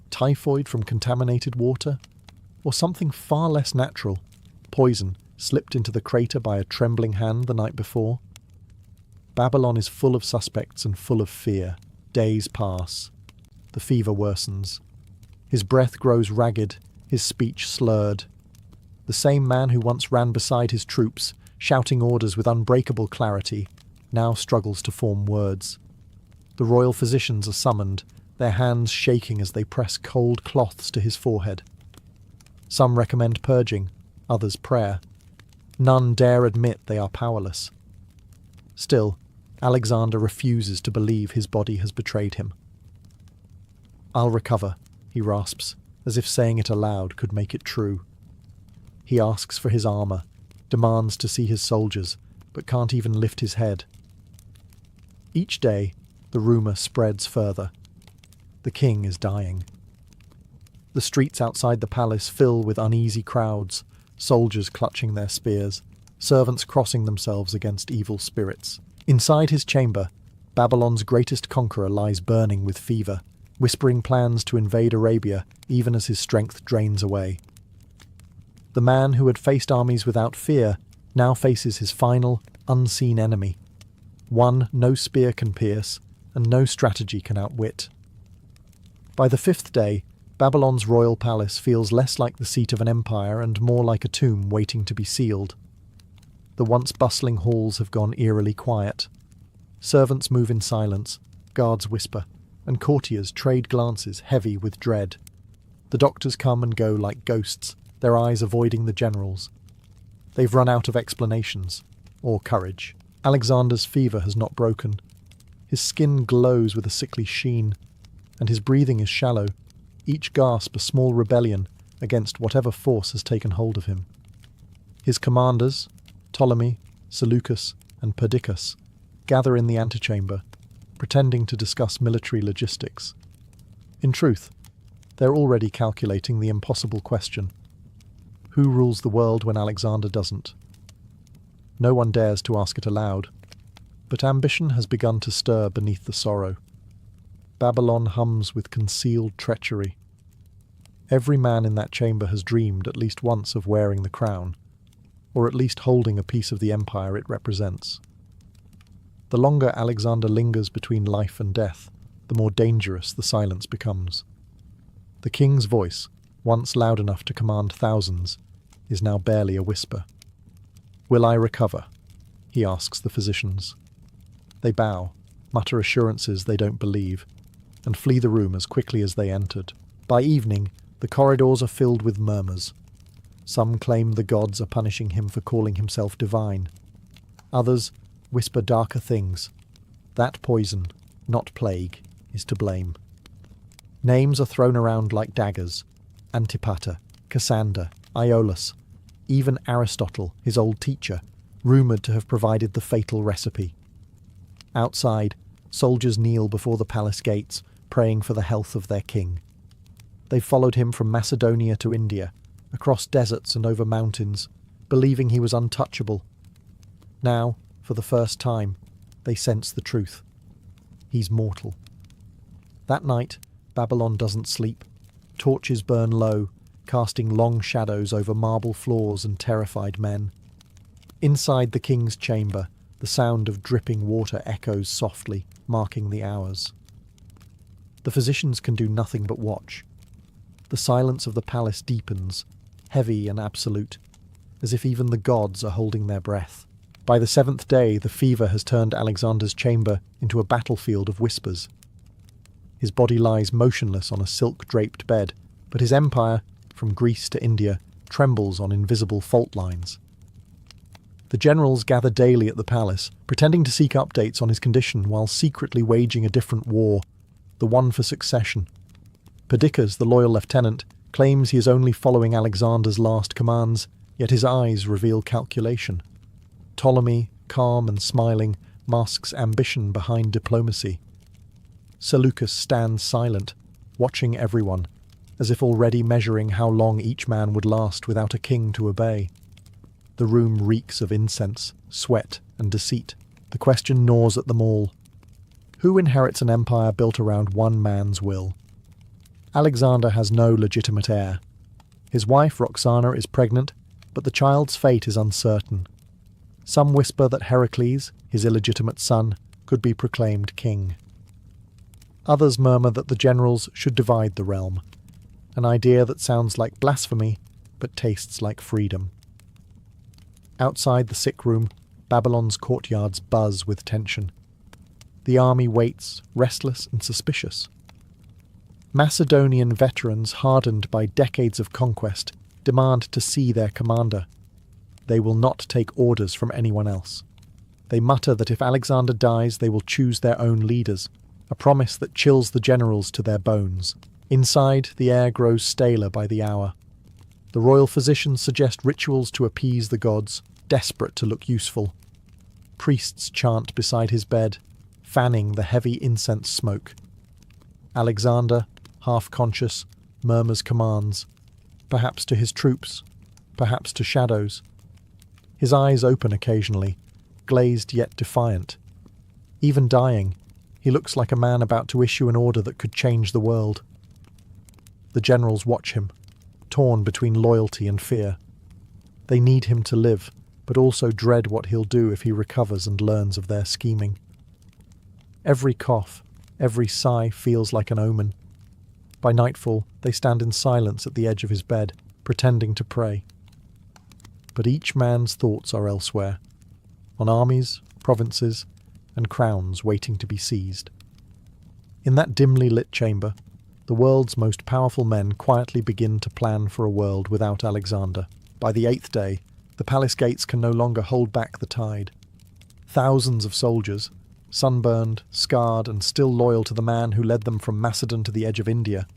Typhoid from contaminated water? Or something far less natural, poison slipped into the crater by a trembling hand the night before? Babylon is full of suspects and full of fear. Days pass. The fever worsens. His breath grows ragged, his speech slurred. The same man who once ran beside his troops, shouting orders with unbreakable clarity, now struggles to form words. The royal physicians are summoned, their hands shaking as they press cold cloths to his forehead. Some recommend purging, others prayer. None dare admit they are powerless. Still, Alexander refuses to believe his body has betrayed him. "I'll recover," he rasps, as if saying it aloud could make it true. He asks for his armour, demands to see his soldiers, but can't even lift his head. Each day, the rumour spreads further. The king is dying. The streets outside the palace fill with uneasy crowds, soldiers clutching their spears, servants crossing themselves against evil spirits. Inside his chamber, Babylon's greatest conqueror lies burning with fever, whispering plans to invade Arabia even as his strength drains away. The man who had faced armies without fear now faces his final, unseen enemy, one no spear can pierce and no strategy can outwit. By the fifth day, Babylon's royal palace feels less like the seat of an empire and more like a tomb waiting to be sealed. The once bustling halls have gone eerily quiet. Servants move in silence, guards whisper, and courtiers trade glances heavy with dread. The doctors come and go like ghosts, their eyes avoiding the generals. They've run out of explanations. or courage. Alexander's fever has not broken. His skin glows with a sickly sheen, and his breathing is shallow, each gasp a small rebellion against whatever force has taken hold of him. His commanders, Ptolemy, Seleucus, and Perdiccas, gather in the antechamber, pretending to discuss military logistics. In truth, they're already calculating the impossible question: who rules the world when Alexander doesn't? No one dares to ask it aloud, but ambition has begun to stir beneath the sorrow. Babylon hums with concealed treachery. Every man in that chamber has dreamed at least once of wearing the crown, or at least holding a piece of the empire it represents. The longer Alexander lingers between life and death, the more dangerous the silence becomes. The king's voice, once loud enough to command thousands, is now barely a whisper. "Will I recover?" he asks the physicians. They bow, mutter assurances they don't believe, and flee the room as quickly as they entered. By evening, the corridors are filled with murmurs. Some claim the gods are punishing him for calling himself divine. Others whisper darker things. That poison, not plague, is to blame. Names are thrown around like daggers: Antipater, Cassander, Iolus, even Aristotle, his old teacher, rumoured to have provided the fatal recipe. Outside, soldiers kneel before the palace gates, praying for the health of their king. They followed him from Macedonia to India, across deserts and over mountains, believing he was untouchable. Now, for the first time, they sense the truth. He's mortal. That night, Babylon doesn't sleep. Torches burn low, casting long shadows over marble floors and terrified men. Inside the king's chamber, the sound of dripping water echoes softly, marking the hours. The physicians can do nothing but watch. The silence of the palace deepens, heavy and absolute, as if even the gods are holding their breath. By the 7th day, the fever has turned Alexander's chamber into a battlefield of whispers. His body lies motionless on a silk-draped bed, but his empire, from Greece to India, trembles on invisible fault lines. The generals gather daily at the palace, pretending to seek updates on his condition while secretly waging a different war, the one for succession. Perdiccas, the loyal lieutenant, claims he is only following Alexander's last commands, yet his eyes reveal calculation. Ptolemy, calm and smiling, masks ambition behind diplomacy. Seleucus stands silent, watching everyone, as if already measuring how long each man would last without a king to obey. The room reeks of incense, sweat, and deceit. The question gnaws at them all. Who inherits an empire built around one man's will? Alexander has no legitimate heir. His wife, Roxana, is pregnant, but the child's fate is uncertain. Some whisper that Heracles, his illegitimate son, could be proclaimed king. Others murmur that the generals should divide the realm, an idea that sounds like blasphemy, but tastes like freedom. Outside the sick room, Babylon's courtyards buzz with tension. The army waits, restless and suspicious. Macedonian veterans, hardened by decades of conquest, demand to see their commander. They will not take orders from anyone else. They mutter that if Alexander dies, they will choose their own leaders, a promise that chills the generals to their bones. Inside, the air grows staler by the hour. The royal physicians suggest rituals to appease the gods, desperate to look useful. Priests chant beside his bed, fanning the heavy incense smoke. Alexander, half-conscious, murmurs commands, perhaps to his troops, perhaps to shadows. His eyes open occasionally, glazed yet defiant. Even dying, he looks like a man about to issue an order that could change the world. The generals watch him, torn between loyalty and fear. They need him to live, but also dread what he'll do if he recovers and learns of their scheming. Every cough, every sigh feels like an omen. By nightfall, they stand in silence at the edge of his bed, pretending to pray. But each man's thoughts are elsewhere, on armies, provinces, and crowns waiting to be seized. In that dimly lit chamber, the world's most powerful men quietly begin to plan for a world without Alexander. By the 8th day, The palace gates can no longer hold back the tide. Thousands of soldiers, sunburned, scarred, and still loyal to the man who led them from Macedon to the edge of India,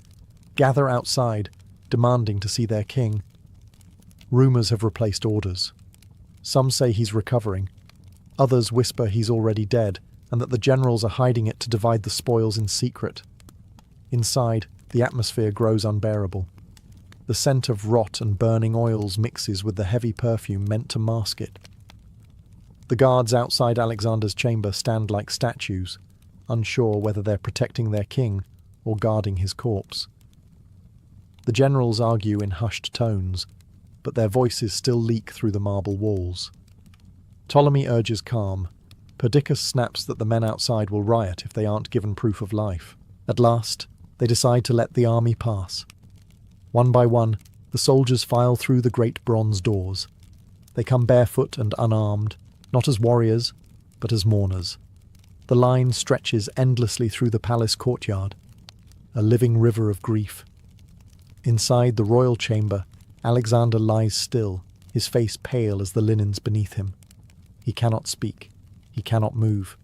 gather outside, demanding to see their king. Rumours have replaced orders. Some say he's recovering. Others whisper he's already dead, and that the generals are hiding it to divide the spoils in secret. Inside, the atmosphere grows unbearable. The scent of rot and burning oils mixes with the heavy perfume meant to mask it. The guards outside Alexander's chamber stand like statues, unsure whether they're protecting their king or guarding his corpse. The generals argue in hushed tones, but their voices still leak through the marble walls. Ptolemy urges calm. Perdiccas snaps that the men outside will riot if they aren't given proof of life. At last, they decide to let the army pass. One by one, the soldiers file through the great bronze doors. They come barefoot and unarmed, not as warriors, but as mourners. The line stretches endlessly through the palace courtyard, a living river of grief. Inside the royal chamber, Alexander lies still, his face pale as the linens beneath him. He cannot speak. He cannot move.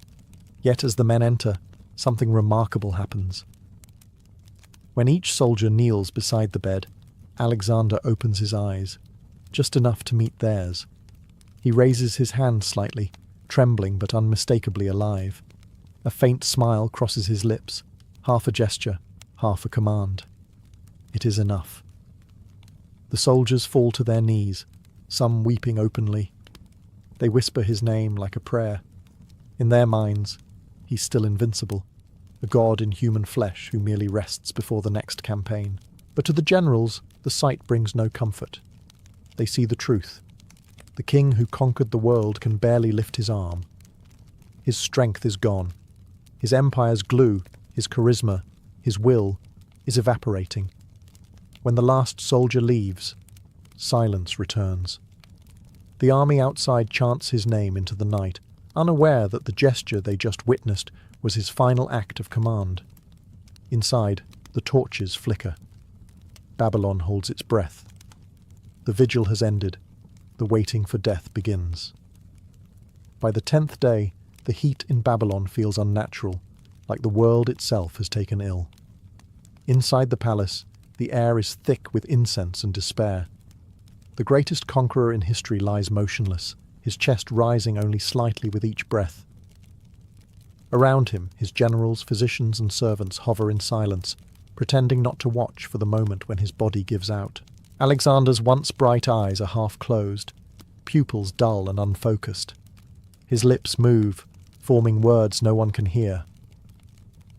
Yet as the men enter, something remarkable happens. When each soldier kneels beside the bed, Alexander opens his eyes, just enough to meet theirs. He raises his hand slightly, trembling but unmistakably alive. A faint smile crosses his lips, half a gesture, half a command. It is enough. The soldiers fall to their knees, some weeping openly. They whisper his name like a prayer. In their minds, he's still invincible, a god in human flesh who merely rests before the next campaign. But to the generals, the sight brings no comfort. They see the truth. The king who conquered the world can barely lift his arm. His strength is gone. His empire's glue, his charisma, his will, is evaporating. When the last soldier leaves, silence returns. The army outside chants his name into the night, unaware that the gesture they just witnessed was his final act of command. Inside, the torches flicker. Babylon holds its breath. The vigil has ended. The waiting for death begins. By the 10th day, the heat in Babylon feels unnatural, like the world itself has taken ill. Inside the palace, the air is thick with incense and despair. The greatest conqueror in history lies motionless, his chest rising only slightly with each breath. Around him, his generals, physicians, and servants hover in silence, pretending not to watch for the moment when his body gives out. Alexander's once bright eyes are half closed, pupils dull and unfocused. His lips move, forming words no one can hear.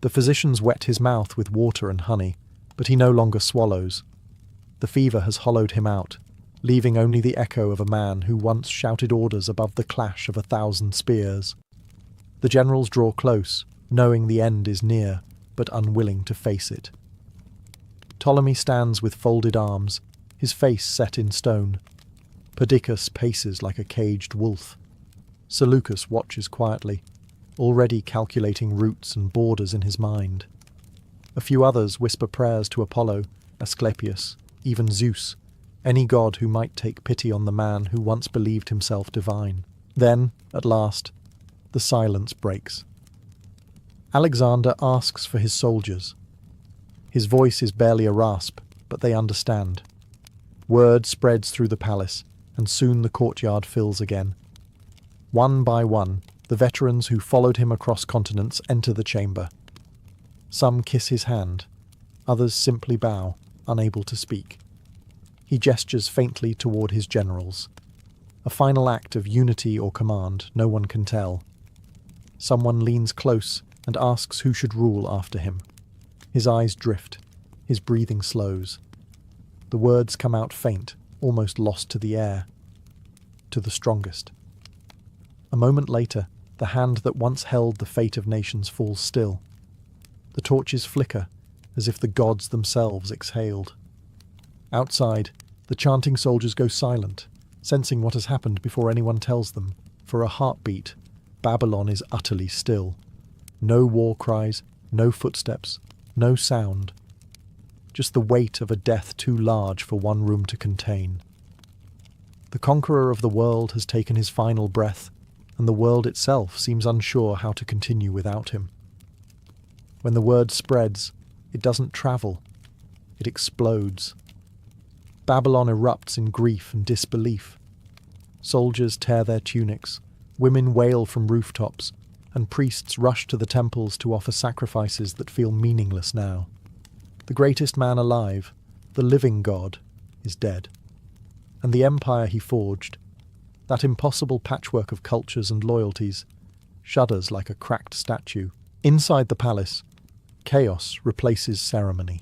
The physicians wet his mouth with water and honey, but he no longer swallows. The fever has hollowed him out, leaving only the echo of a man who once shouted orders above the clash of 1,000 spears. The generals draw close, knowing the end is near, but unwilling to face it. Ptolemy stands with folded arms, his face set in stone. Perdiccas paces like a caged wolf. Seleucus watches quietly, already calculating routes and borders in his mind. A few others whisper prayers to Apollo, Asclepius, even Zeus, any god who might take pity on the man who once believed himself divine. Then, at last, the silence breaks. Alexander asks for his soldiers. His voice is barely a rasp, but they understand. Word spreads through the palace, and soon the courtyard fills again. One by one, the veterans who followed him across continents enter the chamber. Some kiss his hand, others simply bow, unable to speak. He gestures faintly toward his generals. A final act of unity or command, no one can tell. Someone leans close and asks who should rule after him. His eyes drift, his breathing slows. The words come out faint, almost lost to the air. To the strongest. A moment later, the hand that once held the fate of nations falls still. The torches flicker, as if the gods themselves exhaled. Outside, the chanting soldiers go silent, sensing what has happened before anyone tells them. For a heartbeat, Babylon is utterly still. No war cries, no footsteps, no sound. Just the weight of a death too large for one room to contain. The conqueror of the world has taken his final breath, and the world itself seems unsure how to continue without him. When the word spreads, it doesn't travel, it explodes. Babylon erupts in grief and disbelief. Soldiers tear their tunics, women wail from rooftops, and priests rush to the temples to offer sacrifices that feel meaningless now. The greatest man alive, the living God, is dead. And the empire he forged, that impossible patchwork of cultures and loyalties, shudders like a cracked statue. Inside the palace, chaos replaces ceremony.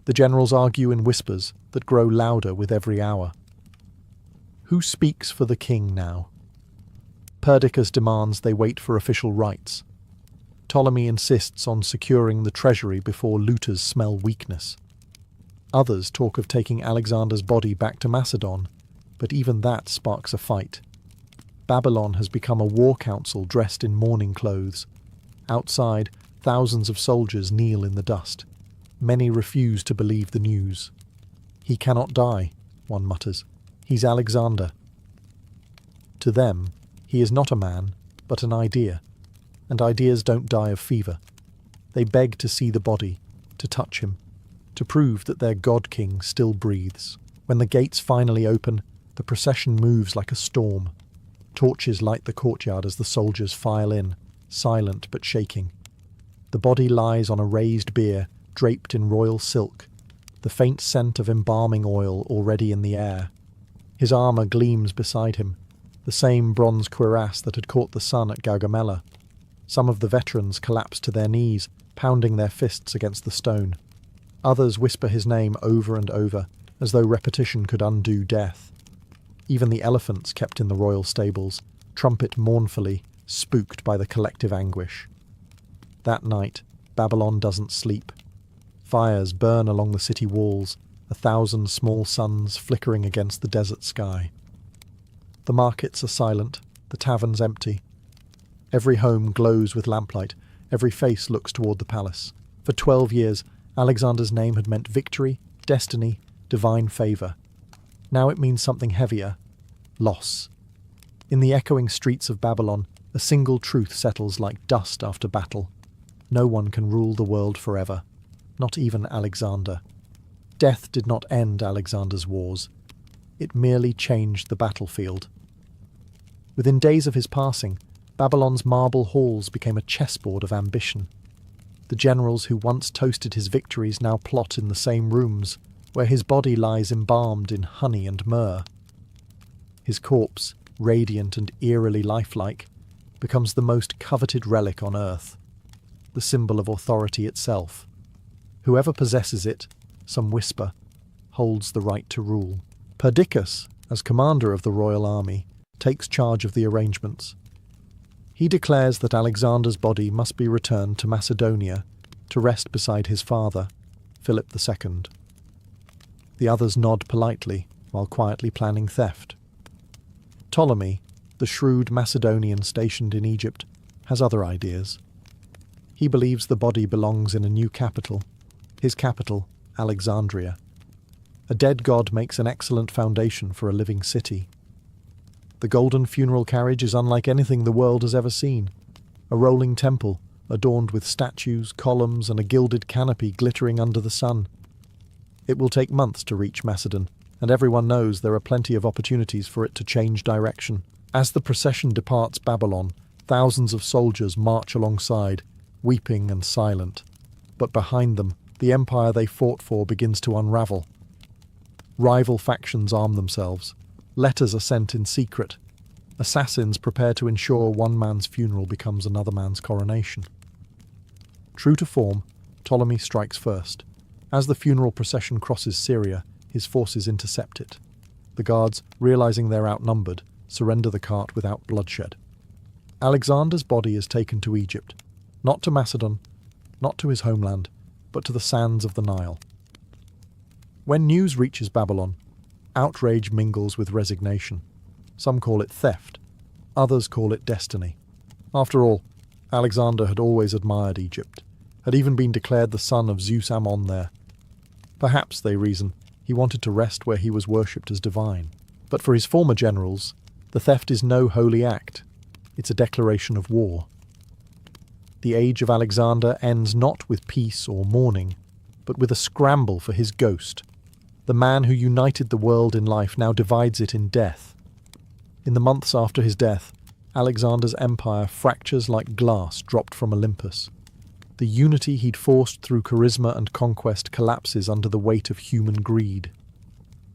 The generals argue in whispers that grow louder with every hour. Who speaks for the king now? Perdiccas demands they wait for official rites. Ptolemy insists on securing the treasury before looters smell weakness. Others talk of taking Alexander's body back to Macedon, but even that sparks a fight. Babylon has become a war council dressed in mourning clothes. Outside, thousands of soldiers kneel in the dust. Many refuse to believe the news. He cannot die, one mutters. He's Alexander. To them, he is not a man, but an idea, and ideas don't die of fever. They beg to see the body, to touch him, to prove that their god-king still breathes. When the gates finally open, the procession moves like a storm. Torches light the courtyard as the soldiers file in, silent but shaking. The body lies on a raised bier, draped in royal silk, the faint scent of embalming oil already in the air. His armour gleams beside him, the same bronze cuirass that had caught the sun at Gaugamela. Some of the veterans collapse to their knees, pounding their fists against the stone. Others whisper his name over and over, as though repetition could undo death. Even the elephants kept in the royal stables trumpet mournfully, spooked by the collective anguish. That night, Babylon doesn't sleep. Fires burn along the city walls, 1,000 small suns flickering against the desert sky. The markets are silent, the taverns empty. Every home glows with lamplight, every face looks toward the palace. For 12 years, Alexander's name had meant victory, destiny, divine favour. Now it means something heavier: loss. In the echoing streets of Babylon, a single truth settles like dust after battle. No one can rule the world forever, not even Alexander. Death did not end Alexander's wars. It merely changed the battlefield. Within days of his passing, Babylon's marble halls became a chessboard of ambition. The generals who once toasted his victories now plot in the same rooms, where his body lies embalmed in honey and myrrh. His corpse, radiant and eerily lifelike, becomes the most coveted relic on earth, the symbol of authority itself. Whoever possesses it, some whisper, holds the right to rule. Perdiccas, as commander of the royal army, takes charge of the arrangements. He declares that Alexander's body must be returned to Macedonia to rest beside his father, Philip II. The others nod politely while quietly planning theft. Ptolemy, the shrewd Macedonian stationed in Egypt, has other ideas. He believes the body belongs in a new capital, his capital, Alexandria. A dead god makes an excellent foundation for a living city. The golden funeral carriage is unlike anything the world has ever seen. A rolling temple, adorned with statues, columns, and a gilded canopy glittering under the sun. It will take months to reach Macedon, and everyone knows there are plenty of opportunities for it to change direction. As the procession departs Babylon, thousands of soldiers march alongside, weeping and silent. But behind them, the empire they fought for begins to unravel. Rival factions arm themselves. Letters are sent in secret. Assassins prepare to ensure one man's funeral becomes another man's coronation. True to form, Ptolemy strikes first. As the funeral procession crosses Syria, his forces intercept it. The guards, realizing they're outnumbered, surrender the cart without bloodshed. Alexander's body is taken to Egypt, not to Macedon, not to his homeland, but to the sands of the Nile. When news reaches Babylon, outrage mingles with resignation. Some call it theft, others call it destiny. After all, Alexander had always admired Egypt, had even been declared the son of Zeus Ammon there. Perhaps, they reason, he wanted to rest where he was worshipped as divine. But for his former generals, the theft is no holy act. It's a declaration of war. The age of Alexander ends not with peace or mourning, but with a scramble for his ghost. The man who united the world in life now divides it in death. In the months after his death, Alexander's empire fractures like glass dropped from Olympus. The unity he'd forced through charisma and conquest collapses under the weight of human greed.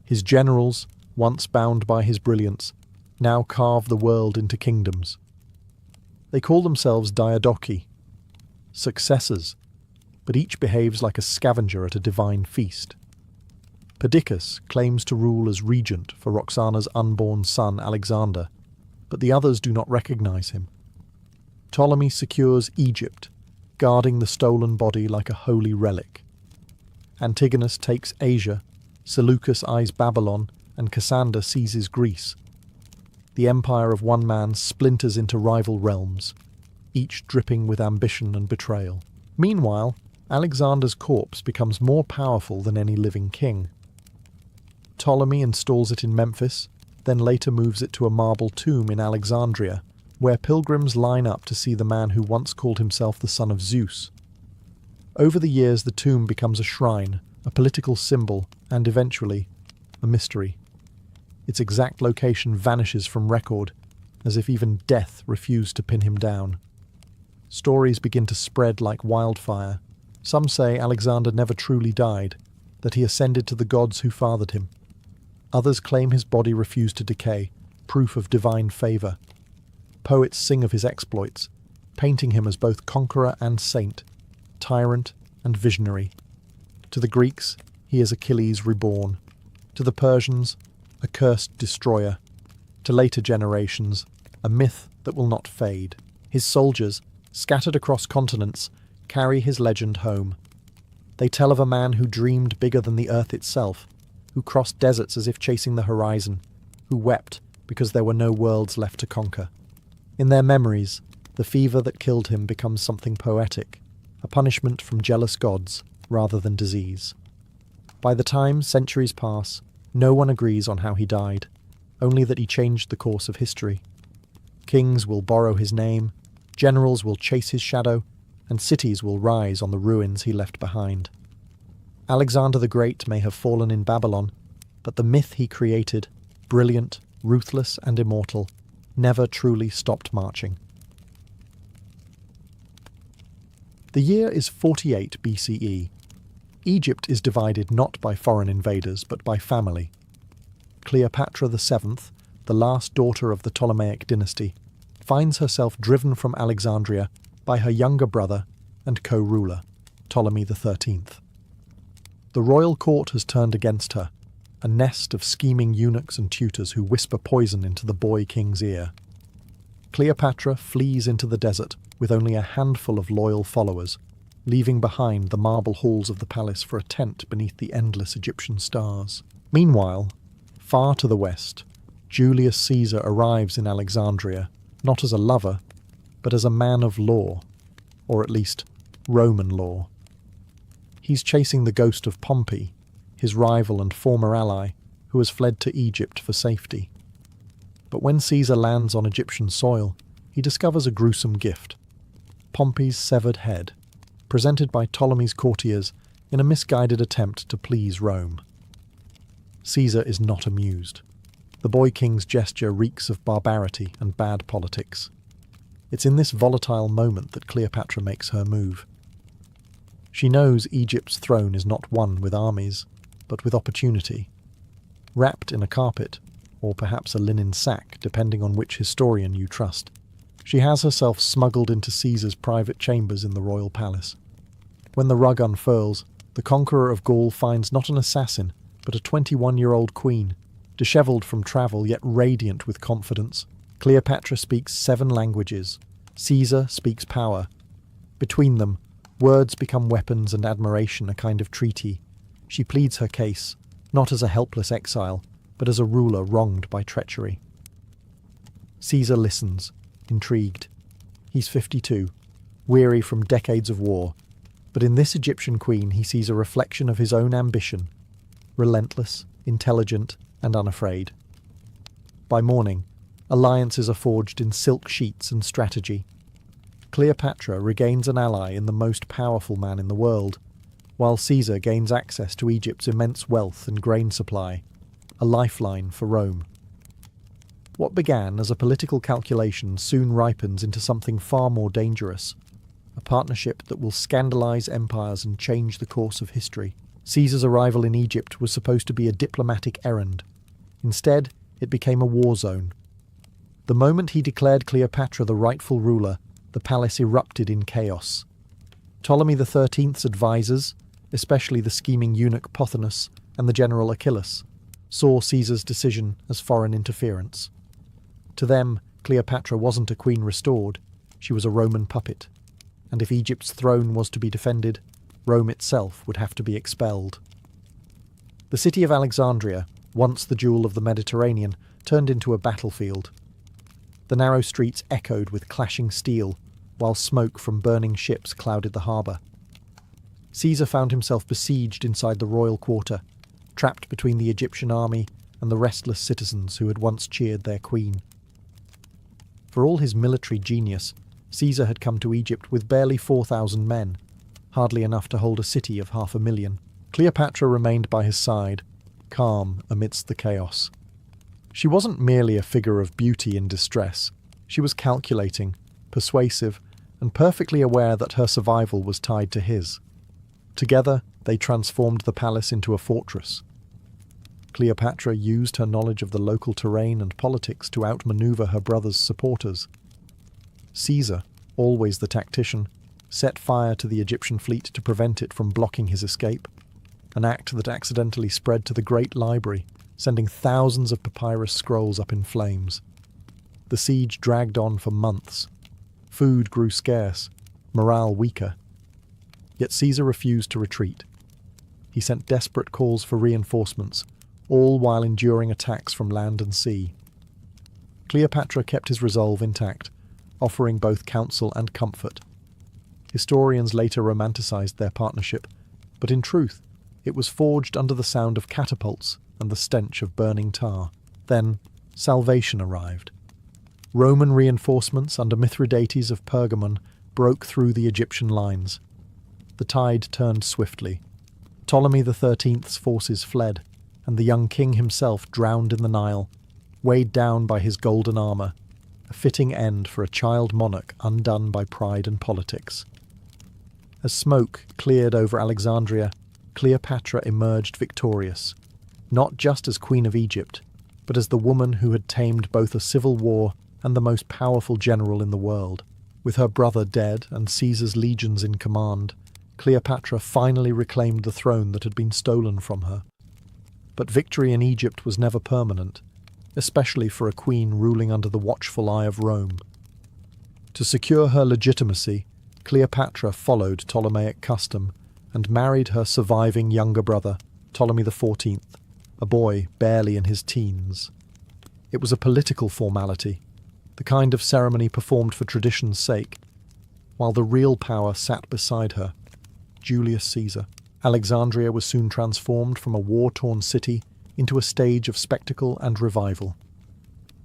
His generals, once bound by his brilliance, now carve the world into kingdoms. They call themselves diadochi, successors, but each behaves like a scavenger at a divine feast. Perdiccas claims to rule as regent for Roxana's unborn son Alexander, but the others do not recognize him. Ptolemy secures Egypt, guarding the stolen body like a holy relic. Antigonus takes Asia, Seleucus eyes Babylon, and Cassander seizes Greece. The empire of one man splinters into rival realms, each dripping with ambition and betrayal. Meanwhile, Alexander's corpse becomes more powerful than any living king. Ptolemy installs it in Memphis, then later moves it to a marble tomb in Alexandria, where pilgrims line up to see the man who once called himself the son of Zeus. Over the years, the tomb becomes a shrine, a political symbol, and eventually, a mystery. Its exact location vanishes from record, as if even death refused to pin him down. Stories begin to spread like wildfire. Some say Alexander never truly died, that he ascended to the gods who fathered him. Others claim his body refused to decay, proof of divine favour. Poets sing of his exploits, painting him as both conqueror and saint, tyrant and visionary. To the Greeks, he is Achilles reborn. To the Persians, a cursed destroyer. To later generations, a myth that will not fade. His soldiers, scattered across continents, carry his legend home. They tell of a man who dreamed bigger than the earth itself, who crossed deserts as if chasing the horizon, who wept because there were no worlds left to conquer. In their memories, the fever that killed him becomes something poetic, a punishment from jealous gods rather than disease. By the time centuries pass, no one agrees on how he died, only that he changed the course of history. Kings will borrow his name, generals will chase his shadow, and cities will rise on the ruins he left behind. Alexander the Great may have fallen in Babylon, but the myth he created, brilliant, ruthless, and immortal, never truly stopped marching. The year is 48 BCE. Egypt is divided not by foreign invaders, but by family. Cleopatra VII, the last daughter of the Ptolemaic dynasty, finds herself driven from Alexandria by her younger brother and co-ruler, Ptolemy XIII. The royal court has turned against her, a nest of scheming eunuchs and tutors who whisper poison into the boy king's ear. Cleopatra flees into the desert with only a handful of loyal followers, leaving behind the marble halls of the palace for a tent beneath the endless Egyptian stars. Meanwhile, far to the west, Julius Caesar arrives in Alexandria, not as a lover, but as a man of law, or at least Roman law. He's chasing the ghost of Pompey, his rival and former ally, who has fled to Egypt for safety. But when Caesar lands on Egyptian soil, he discovers a gruesome gift: Pompey's severed head, presented by Ptolemy's courtiers in a misguided attempt to please Rome. Caesar is not amused. The boy king's gesture reeks of barbarity and bad politics. It's in this volatile moment that Cleopatra makes her move. She knows Egypt's throne is not won with armies, but with opportunity. Wrapped in a carpet, or perhaps a linen sack, depending on which historian you trust, she has herself smuggled into Caesar's private chambers in the royal palace. When the rug unfurls, the conqueror of Gaul finds not an assassin, but a 21-year-old queen, dishevelled from travel yet radiant with confidence. Cleopatra speaks 7 languages. Caesar speaks power. Between them, words become weapons and admiration a kind of treaty. She pleads her case, not as a helpless exile, but as a ruler wronged by treachery. Caesar listens, intrigued. He's 52, weary from decades of war, but in this Egyptian queen he sees a reflection of his own ambition, relentless, intelligent, and unafraid. By morning, alliances are forged in silk sheets and strategy. Cleopatra regains an ally in the most powerful man in the world, while Caesar gains access to Egypt's immense wealth and grain supply, a lifeline for Rome. What began as a political calculation soon ripens into something far more dangerous, a partnership that will scandalize empires and change the course of history. Caesar's arrival in Egypt was supposed to be a diplomatic errand. Instead, it became a war zone. The moment he declared Cleopatra the rightful ruler, the palace erupted in chaos. Ptolemy XIII's advisors, especially the scheming eunuch Pothinus and the general Achillas, saw Caesar's decision as foreign interference. To them, Cleopatra wasn't a queen restored, she was a Roman puppet, and if Egypt's throne was to be defended, Rome itself would have to be expelled. The city of Alexandria, once the jewel of the Mediterranean, turned into a battlefield. The narrow streets echoed with clashing steel, while smoke from burning ships clouded the harbour. Caesar found himself besieged inside the royal quarter, trapped between the Egyptian army and the restless citizens who had once cheered their queen. For all his military genius, Caesar had come to Egypt with barely 4,000 men, hardly enough to hold a city of 500,000. Cleopatra remained by his side, calm amidst the chaos. She wasn't merely a figure of beauty in distress. She was calculating, persuasive, and perfectly aware that her survival was tied to his. Together, they transformed the palace into a fortress. Cleopatra used her knowledge of the local terrain and politics to outmaneuver her brother's supporters. Caesar, always the tactician, set fire to the Egyptian fleet to prevent it from blocking his escape, an act that accidentally spread to the Great Library, sending thousands of papyrus scrolls up in flames. The siege dragged on for months. Food grew scarce, morale weaker. Yet Caesar refused to retreat. He sent desperate calls for reinforcements, all while enduring attacks from land and sea. Cleopatra kept his resolve intact, offering both counsel and comfort. Historians later romanticized their partnership, but in truth, it was forged under the sound of catapults and the stench of burning tar. Then, salvation arrived. Roman reinforcements under Mithridates of Pergamon broke through the Egyptian lines. The tide turned swiftly. Ptolemy XIII's forces fled, and the young king himself drowned in the Nile, weighed down by his golden armour, a fitting end for a child monarch undone by pride and politics. As smoke cleared over Alexandria, Cleopatra emerged victorious, not just as Queen of Egypt, but as the woman who had tamed both a civil war and the most powerful general in the world. With her brother dead and Caesar's legions in command, Cleopatra finally reclaimed the throne that had been stolen from her. But victory in Egypt was never permanent, especially for a queen ruling under the watchful eye of Rome. To secure her legitimacy, Cleopatra followed Ptolemaic custom and married her surviving younger brother, Ptolemy XIV, a boy barely in his teens. It was a political formality, the kind of ceremony performed for tradition's sake, while the real power sat beside her, Julius Caesar. Alexandria was soon transformed from a war-torn city into a stage of spectacle and revival.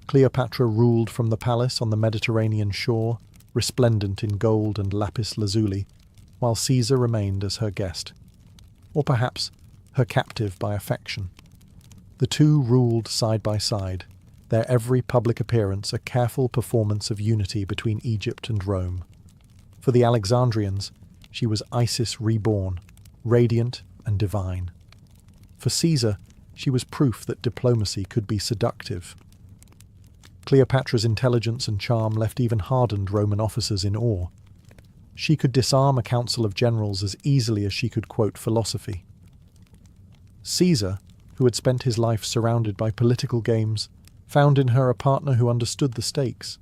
Cleopatra ruled from the palace on the Mediterranean shore, resplendent in gold and lapis lazuli, while Caesar remained as her guest, or perhaps her captive by affection. The two ruled side by side, their every public appearance a careful performance of unity between Egypt and Rome. For the Alexandrians, she was Isis reborn, radiant and divine. For Caesar, she was proof that diplomacy could be seductive. Cleopatra's intelligence and charm left even hardened Roman officers in awe. She could disarm a council of generals as easily as she could quote philosophy. Caesar, who had spent his life surrounded by political games, found in her a partner who understood the stakes.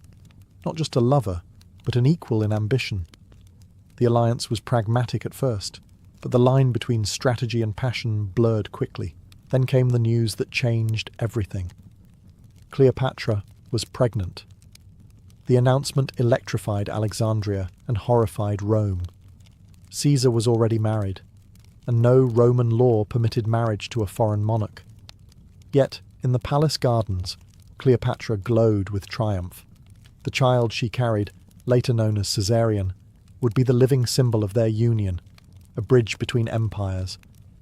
Not just a lover, but an equal in ambition. The alliance was pragmatic at first, but the line between strategy and passion blurred quickly. Then came the news that changed everything. Cleopatra was pregnant. The announcement electrified Alexandria and horrified Rome. Caesar was already married, and no Roman law permitted marriage to a foreign monarch. Yet, in the palace gardens, Cleopatra glowed with triumph. The child she carried, later known as Caesarean, would be the living symbol of their union, a bridge between empires,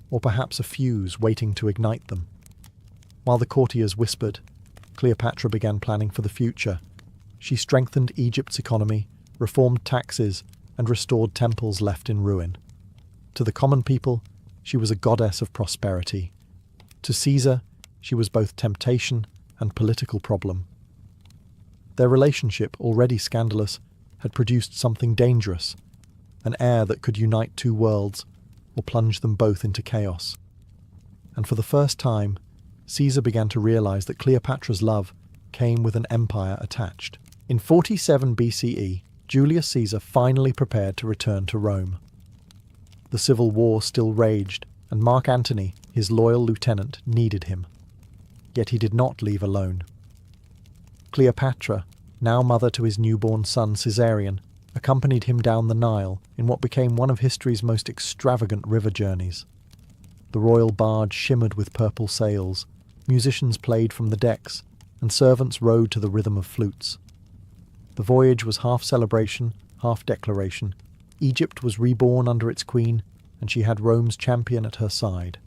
or perhaps a fuse waiting to ignite them. While the courtiers whispered, Cleopatra began planning for the future. She strengthened Egypt's economy, reformed taxes, and restored temples left in ruin. To the common people, she was a goddess of prosperity. To Caesar, she was both temptation and political problem. Their relationship, already scandalous, had produced something dangerous, an air that could unite two worlds or plunge them both into chaos. And for the first time, Caesar began to realize that Cleopatra's love came with an empire attached. In 47 BCE, Julius Caesar finally prepared to return to Rome. The civil war still raged, and Mark Antony, his loyal lieutenant, needed him. Yet he did not leave alone. Cleopatra, now mother to his newborn son Caesarion, accompanied him down the Nile in what became one of history's most extravagant river journeys. The royal barge shimmered with purple sails, musicians played from the decks, and servants rode to the rhythm of flutes. The voyage was half celebration, half declaration. Egypt was reborn under its queen, and she had Rome's champion at her side.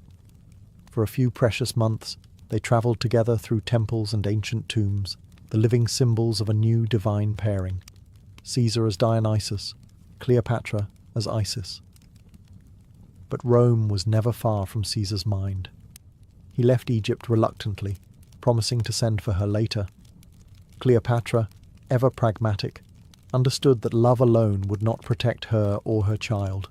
For a few precious months, they travelled together through temples and ancient tombs, the living symbols of a new divine pairing. Caesar as Dionysus, Cleopatra as Isis. But Rome was never far from Caesar's mind. He left Egypt reluctantly, promising to send for her later. Cleopatra, ever pragmatic, understood that love alone would not protect her or her child.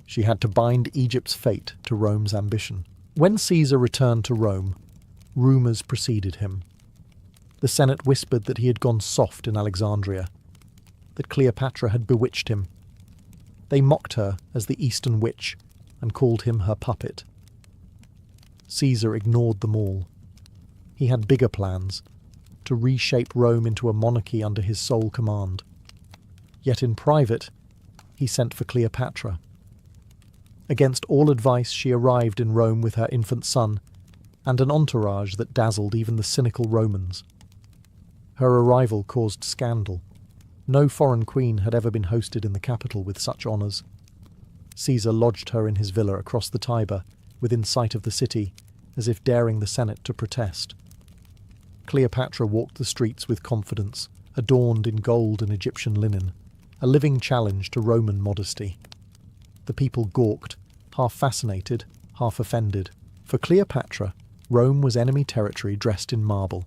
She had to bind Egypt's fate to Rome's ambition. When Caesar returned to Rome, rumours preceded him. The Senate whispered that he had gone soft in Alexandria, that Cleopatra had bewitched him. They mocked her as the Eastern witch and called him her puppet. Caesar ignored them all. He had bigger plans, to reshape Rome into a monarchy under his sole command. Yet in private, he sent for Cleopatra. Against all advice, she arrived in Rome with her infant son, and an entourage that dazzled even the cynical Romans. Her arrival caused scandal. No foreign queen had ever been hosted in the capital with such honours. Caesar lodged her in his villa across the Tiber, within sight of the city, as if daring the Senate to protest. Cleopatra walked the streets with confidence, adorned in gold and Egyptian linen, a living challenge to Roman modesty. The people gawked, half fascinated, half offended. For Cleopatra, Rome was enemy territory dressed in marble.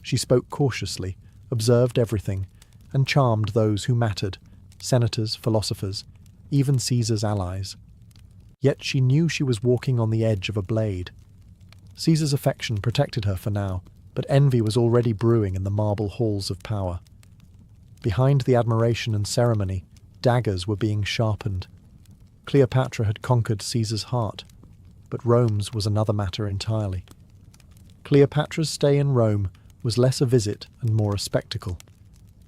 She spoke cautiously, observed everything, and charmed those who mattered, senators, philosophers, even Caesar's allies. Yet she knew she was walking on the edge of a blade. Caesar's affection protected her for now, but envy was already brewing in the marble halls of power. Behind the admiration and ceremony, daggers were being sharpened. Cleopatra had conquered Caesar's heart, but Rome's was another matter entirely. Cleopatra's stay in Rome was less a visit and more a spectacle,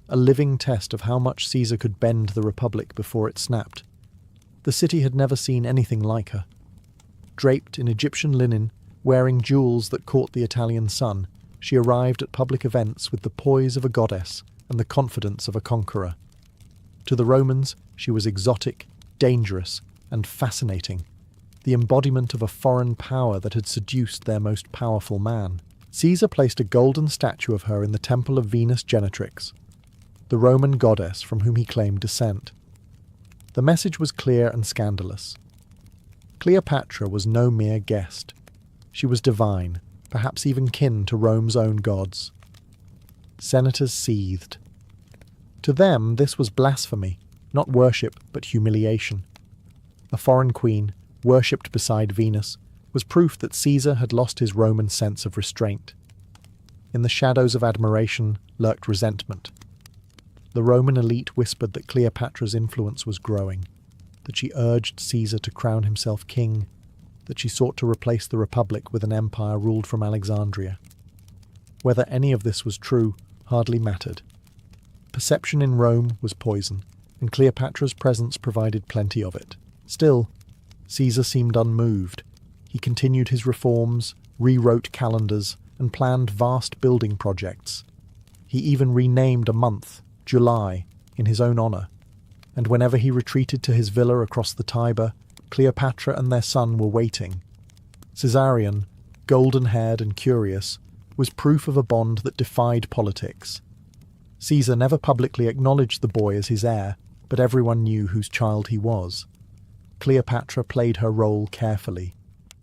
a living test of how much Caesar could bend the Republic before it snapped. The city had never seen anything like her. Draped in Egyptian linen, wearing jewels that caught the Italian sun, she arrived at public events with the poise of a goddess and the confidence of a conqueror. To the Romans, she was exotic, dangerous, and fascinating, the embodiment of a foreign power that had seduced their most powerful man. Caesar placed a golden statue of her in the temple of Venus Genetrix, the Roman goddess from whom he claimed descent. The message was clear and scandalous. Cleopatra was no mere guest. She was divine, perhaps even kin to Rome's own gods. Senators seethed. To them, this was blasphemy, not worship, but humiliation. A foreign queen, worshipped beside Venus, was proof that Caesar had lost his Roman sense of restraint. In the shadows of admiration lurked resentment. The Roman elite whispered that Cleopatra's influence was growing, that she urged Caesar to crown himself king, that she sought to replace the Republic with an empire ruled from Alexandria. Whether any of this was true hardly mattered. Perception in Rome was poison, and Cleopatra's presence provided plenty of it. Still, Caesar seemed unmoved. He continued his reforms, rewrote calendars, and planned vast building projects. He even renamed a month, July, in his own honour, and whenever he retreated to his villa across the Tiber, Cleopatra and their son were waiting. Caesarion, golden-haired and curious, was proof of a bond that defied politics. Caesar never publicly acknowledged the boy as his heir, but everyone knew whose child he was. Cleopatra played her role carefully.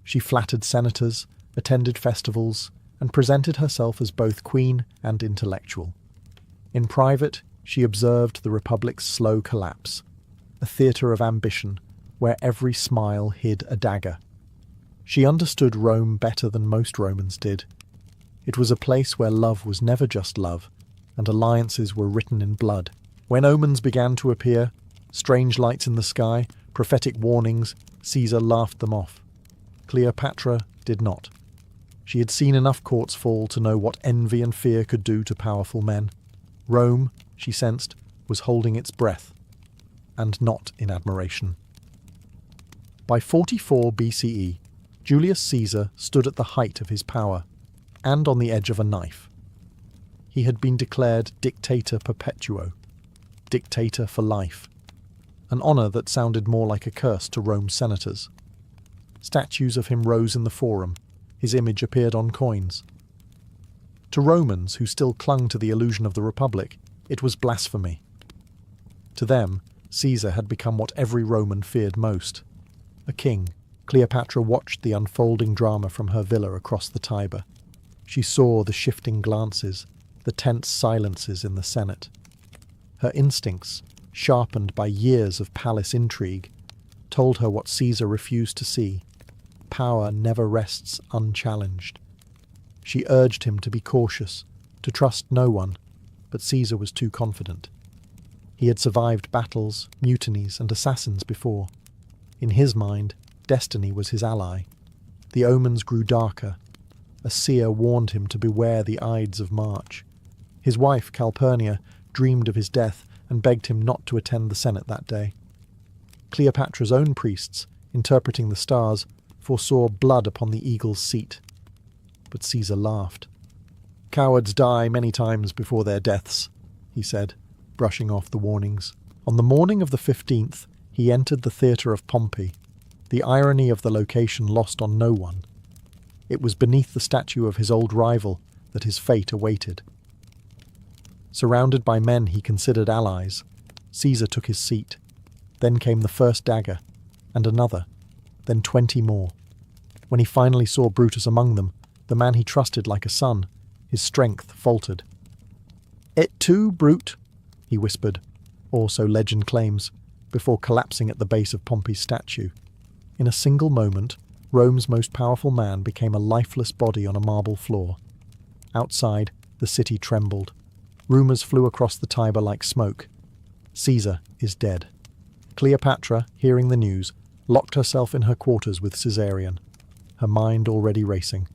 She flattered senators, attended festivals, and presented herself as both queen and intellectual. In private, she observed the Republic's slow collapse, a theatre of ambition where every smile hid a dagger. She understood Rome better than most Romans did. It was a place where love was never just love, and alliances were written in blood. When omens began to appear, strange lights in the sky, prophetic warnings, Caesar laughed them off. Cleopatra did not. She had seen enough courts fall to know what envy and fear could do to powerful men. Rome, she sensed, was holding its breath, and not in admiration. By 44 BCE, Julius Caesar stood at the height of his power, and on the edge of a knife. He had been declared dictator perpetuo, dictator for life, an honour that sounded more like a curse to Rome's senators. Statues of him rose in the Forum, his image appeared on coins. To Romans who still clung to the illusion of the Republic, it was blasphemy. To them, Caesar had become what every Roman feared most. A king, Cleopatra watched the unfolding drama from her villa across the Tiber. She saw the shifting glances, the tense silences in the Senate. Her instincts, sharpened by years of palace intrigue, told her what Caesar refused to see. Power never rests unchallenged. She urged him to be cautious, to trust no one, but Caesar was too confident. He had survived battles, mutinies, and assassins before. In his mind, destiny was his ally. The omens grew darker. A seer warned him to beware the Ides of March. His wife, Calpurnia, dreamed of his death and begged him not to attend the Senate that day. Cleopatra's own priests, interpreting the stars, foresaw blood upon the eagle's seat. But Caesar laughed. "Cowards die many times before their deaths," he said, brushing off the warnings. On the morning of the 15th, he entered the theatre of Pompey, the irony of the location lost on no one. It was beneath the statue of his old rival that his fate awaited. Surrounded by men he considered allies, Caesar took his seat. Then came the first dagger, and another, then 20 more. When he finally saw Brutus among them, the man he trusted like a son, his strength faltered. "Et tu, Brute?" he whispered, or so legend claims, before collapsing at the base of Pompey's statue. In a single moment, Rome's most powerful man became a lifeless body on a marble floor. Outside, the city trembled. Rumours flew across the Tiber like smoke. Caesar is dead. Cleopatra, hearing the news, locked herself in her quarters with Caesarion, her mind already racing.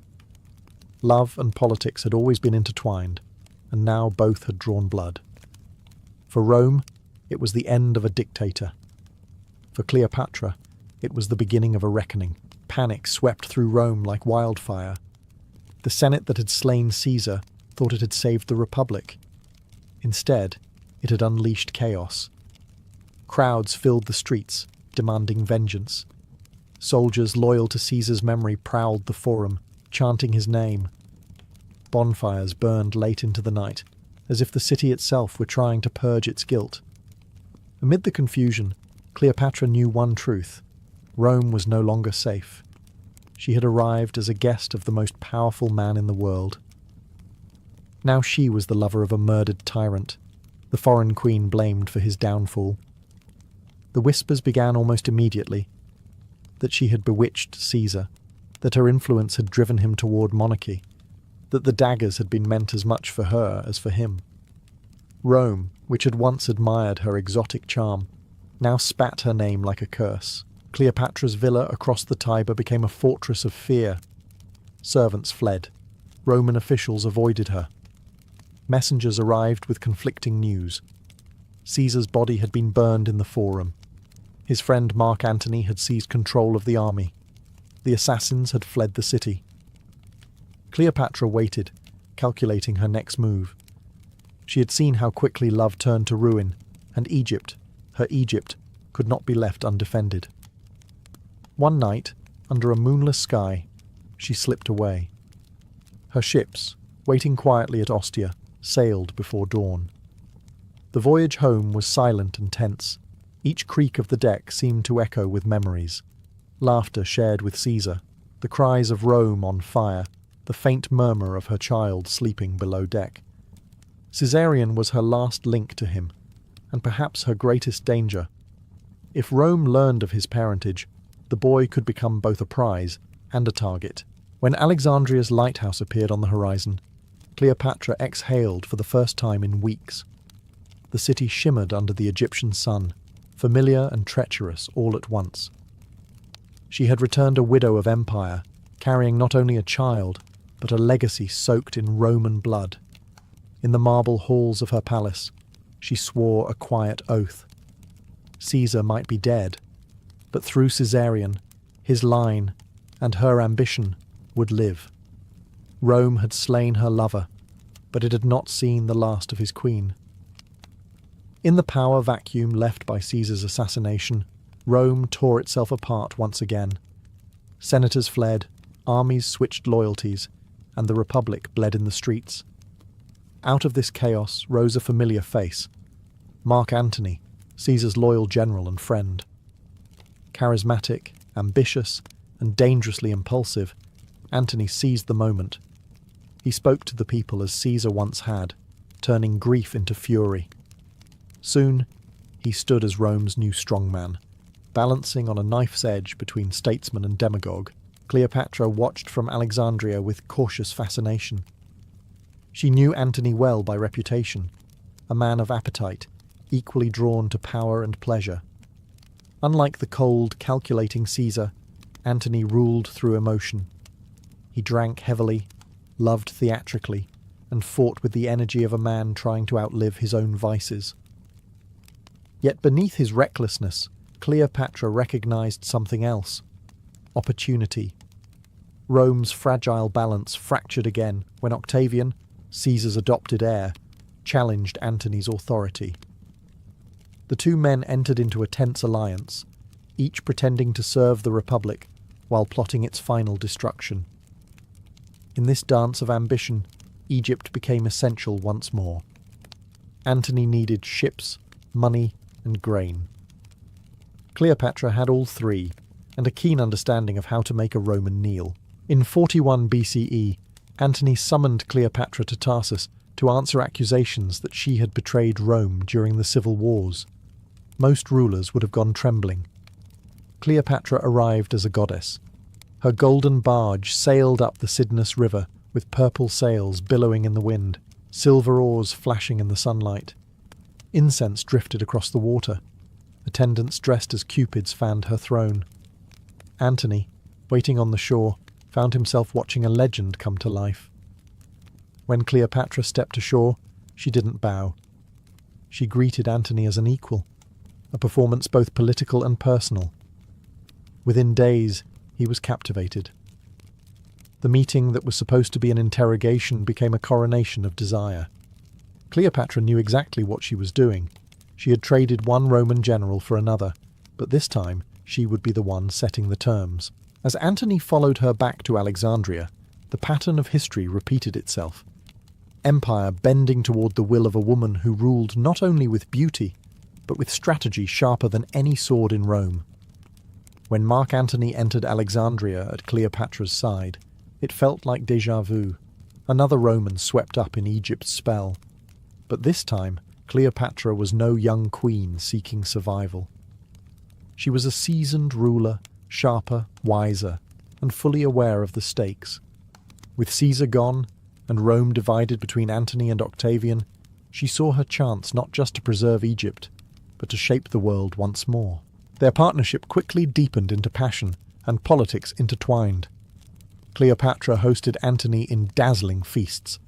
Love and politics had always been intertwined, and now both had drawn blood. For Rome, it was the end of a dictator. For Cleopatra, it was the beginning of a reckoning. Panic swept through Rome like wildfire. The Senate that had slain Caesar thought it had saved the Republic. Instead, it had unleashed chaos. Crowds filled the streets, demanding vengeance. Soldiers loyal to Caesar's memory prowled the Forum, chanting his name. Bonfires burned late into the night, as if the city itself were trying to purge its guilt. Amid the confusion, Cleopatra knew one truth. Rome was no longer safe. She had arrived as a guest of the most powerful man in the world. Now she was the lover of a murdered tyrant, the foreign queen blamed for his downfall. The whispers began almost immediately, that she had bewitched Caesar, that her influence had driven him toward monarchy, that the daggers had been meant as much for her as for him. Rome, which had once admired her exotic charm, now spat her name like a curse. Cleopatra's villa across the Tiber became a fortress of fear. Servants fled. Roman officials avoided her. Messengers arrived with conflicting news. Caesar's body had been burned in the Forum. His friend Mark Antony had seized control of the army. The assassins had fled the city. Cleopatra waited, calculating her next move. She had seen how quickly love turned to ruin, and Egypt, her Egypt, could not be left undefended. One night, under a moonless sky, she slipped away. Her ships, waiting quietly at Ostia, sailed before dawn. The voyage home was silent and tense. Each creak of the deck seemed to echo with memories. Laughter shared with Caesar, the cries of Rome on fire, the faint murmur of her child sleeping below deck. Caesarion was her last link to him, and perhaps her greatest danger. If Rome learned of his parentage, the boy could become both a prize and a target. When Alexandria's lighthouse appeared on the horizon, Cleopatra exhaled for the first time in weeks. The city shimmered under the Egyptian sun, familiar and treacherous all at once. She had returned a widow of empire, carrying not only a child, but a legacy soaked in Roman blood. In the marble halls of her palace, she swore a quiet oath. Caesar might be dead, but through Caesarion, his line, and her ambition would live. Rome had slain her lover, but it had not seen the last of his queen. In the power vacuum left by Caesar's assassination, Rome tore itself apart once again. Senators fled, armies switched loyalties, and the Republic bled in the streets. Out of this chaos rose a familiar face, Mark Antony, Caesar's loyal general and friend. Charismatic, ambitious, and dangerously impulsive, Antony seized the moment. He spoke to the people as Caesar once had, turning grief into fury. Soon, he stood as Rome's new strongman, balancing on a knife's edge between statesman and demagogue. Cleopatra watched from Alexandria with cautious fascination. She knew Antony well by reputation, a man of appetite, equally drawn to power and pleasure. Unlike the cold, calculating Caesar, Antony ruled through emotion. He drank heavily, loved theatrically, and fought with the energy of a man trying to outlive his own vices. Yet beneath his recklessness, Cleopatra recognized something else: opportunity. Rome's fragile balance fractured again when Octavian, Caesar's adopted heir, challenged Antony's authority. The two men entered into a tense alliance, each pretending to serve the Republic while plotting its final destruction. In this dance of ambition, Egypt became essential once more. Antony needed ships, money, and grain. Cleopatra had all three, and a keen understanding of how to make a Roman kneel. In 41 BCE, Antony summoned Cleopatra to Tarsus to answer accusations that she had betrayed Rome during the civil wars. Most rulers would have gone trembling. Cleopatra arrived as a goddess. Her golden barge sailed up the Cydnus River with purple sails billowing in the wind, silver oars flashing in the sunlight. Incense drifted across the water. Attendants dressed as cupids fanned her throne. Antony, waiting on the shore, found himself watching a legend come to life. When Cleopatra stepped ashore, she didn't bow. She greeted Antony as an equal, a performance both political and personal. Within days, he was captivated. The meeting that was supposed to be an interrogation became a coronation of desire. Cleopatra knew exactly what she was doing. She had traded one Roman general for another, but this time she would be the one setting the terms. As Antony followed her back to Alexandria, the pattern of history repeated itself. Empire bending toward the will of a woman who ruled not only with beauty, but with strategy sharper than any sword in Rome. When Mark Antony entered Alexandria at Cleopatra's side, it felt like déjà vu. Another Roman swept up in Egypt's spell. But this time, Cleopatra was no young queen seeking survival. She was a seasoned ruler, sharper, wiser, and fully aware of the stakes. With Caesar gone, and Rome divided between Antony and Octavian, she saw her chance not just to preserve Egypt, but to shape the world once more. Their partnership quickly deepened into passion, and politics intertwined. Cleopatra hosted Antony in dazzling feasts.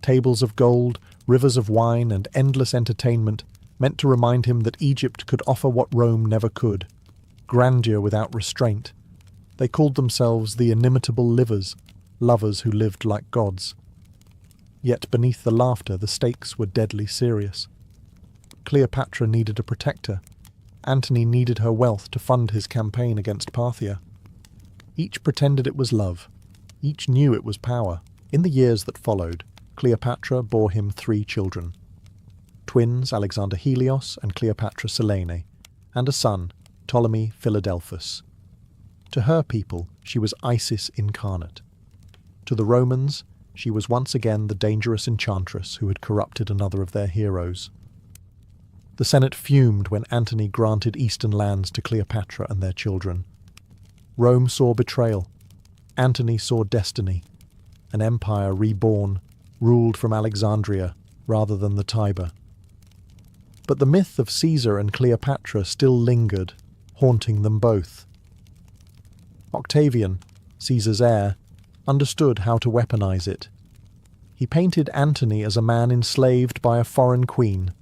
Tables of gold, rivers of wine, and endless entertainment meant to remind him that Egypt could offer what Rome never could: grandeur without restraint. They called themselves the inimitable livers, lovers who lived like gods. Yet beneath the laughter, the stakes were deadly serious. Cleopatra needed a protector. Antony needed her wealth to fund his campaign against Parthia. Each pretended it was love. Each knew it was power. In the years that followed, Cleopatra bore him 3 children. Twins Alexander Helios and Cleopatra Selene, and a son, Ptolemy Philadelphus. To her people, she was Isis incarnate. To the Romans, she was once again the dangerous enchantress who had corrupted another of their heroes. The Senate fumed when Antony granted eastern lands to Cleopatra and their children. Rome saw betrayal. Antony saw destiny, an empire reborn, ruled from Alexandria rather than the Tiber. But the myth of Caesar and Cleopatra still lingered, haunting them both. Octavian, Caesar's heir, understood how to weaponize it. He painted Antony as a man enslaved by a foreign queen,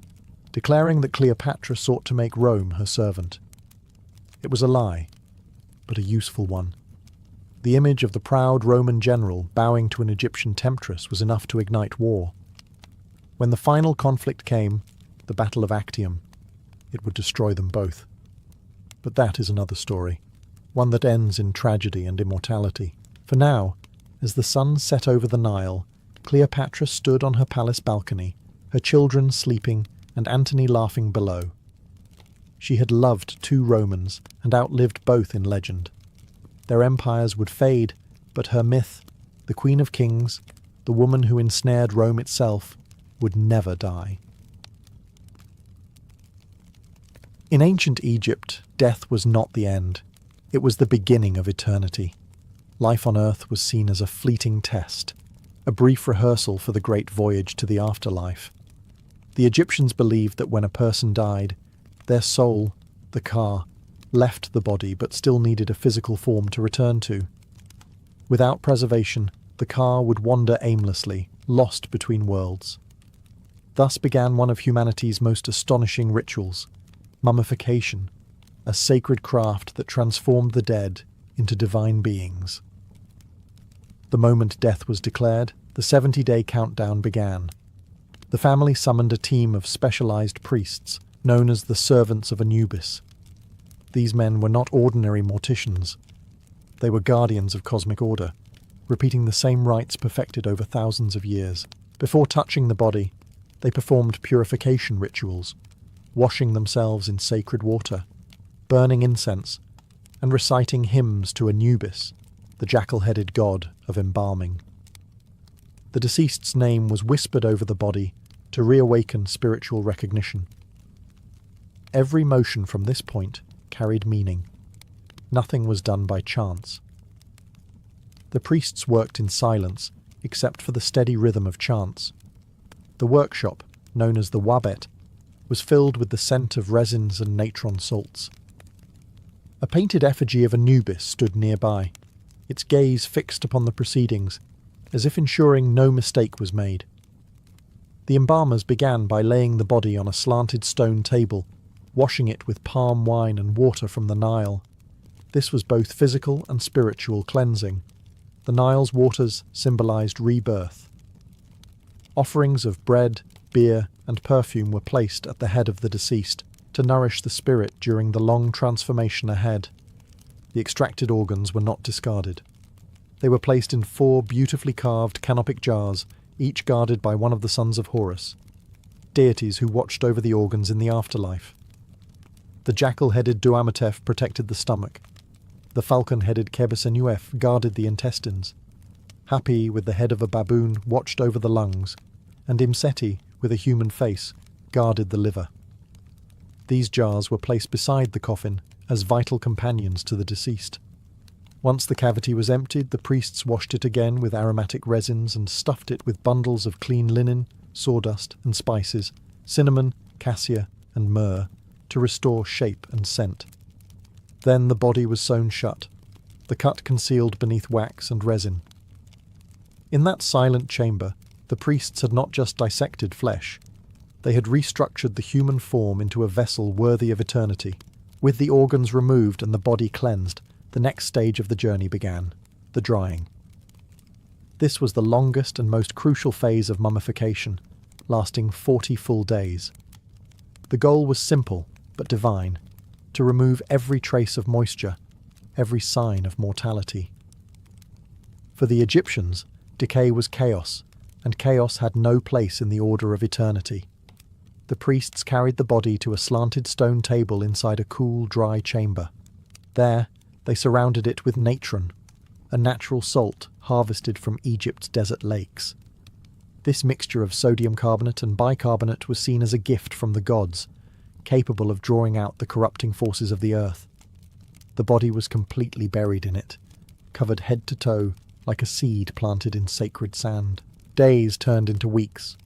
declaring that Cleopatra sought to make Rome her servant. It was a lie, but a useful one. The image of the proud Roman general bowing to an Egyptian temptress was enough to ignite war. When the final conflict came, the Battle of Actium, it would destroy them both. But that is another story, one that ends in tragedy and immortality. For now, as the sun set over the Nile, Cleopatra stood on her palace balcony, her children sleeping and Antony laughing below. She had loved 2 Romans and outlived both in legend. Their empires would fade, but her myth, the Queen of Kings, the woman who ensnared Rome itself, would never die. In ancient Egypt, death was not the end. It was the beginning of eternity. Life on earth was seen as a fleeting test, a brief rehearsal for the great voyage to the afterlife. The Egyptians believed that when a person died, their soul, the ka, left the body but still needed a physical form to return to. Without preservation, the ka would wander aimlessly, lost between worlds. Thus began one of humanity's most astonishing rituals, mummification, a sacred craft that transformed the dead into divine beings. The moment death was declared, the 70-day countdown began. The family summoned a team of specialized priests, known as the Servants of Anubis. These men were not ordinary morticians. They were guardians of cosmic order, repeating the same rites perfected over thousands of years. Before touching the body, they performed purification rituals, washing themselves in sacred water, burning incense, and reciting hymns to Anubis, the jackal-headed god of embalming. The deceased's name was whispered over the body to reawaken spiritual recognition. Every motion from this point carried meaning. Nothing was done by chance. The priests worked in silence, except for the steady rhythm of chants. The workshop, known as the wabet, was filled with the scent of resins and natron salts. A painted effigy of Anubis stood nearby, its gaze fixed upon the proceedings, as if ensuring no mistake was made. The embalmers began by laying the body on a slanted stone table, washing it with palm wine and water from the Nile. This was both physical and spiritual cleansing. The Nile's waters symbolized rebirth. Offerings of bread, beer, and perfume were placed at the head of the deceased to nourish the spirit during the long transformation ahead. The extracted organs were not discarded. They were placed in 4 beautifully carved canopic jars, each guarded by one of the sons of Horus, deities who watched over the organs in the afterlife. The jackal-headed Duamatef protected the stomach. The falcon-headed Kebesenuef guarded the intestines. Hapi, with the head of a baboon, watched over the lungs, and Imseti, with a human face, guarded the liver. These jars were placed beside the coffin as vital companions to the deceased. Once the cavity was emptied, the priests washed it again with aromatic resins and stuffed it with bundles of clean linen, sawdust and spices, cinnamon, cassia and myrrh, to restore shape and scent. Then the body was sewn shut, the cut concealed beneath wax and resin. In that silent chamber, the priests had not just dissected flesh, they had restructured the human form into a vessel worthy of eternity. With the organs removed and the body cleansed, the next stage of the journey began, the drying. This was the longest and most crucial phase of mummification, lasting 40 full days. The goal was simple, but divine: to remove every trace of moisture, every sign of mortality. For the Egyptians, decay was chaos, and chaos had no place in the order of eternity. The priests carried the body to a slanted stone table inside a cool, dry chamber. There, they surrounded it with natron, a natural salt harvested from Egypt's desert lakes. This mixture of sodium carbonate and bicarbonate was seen as a gift from the gods, capable of drawing out the corrupting forces of the earth. The body was completely buried in it, covered head to toe like a seed planted in sacred sand. Days turned into weeks.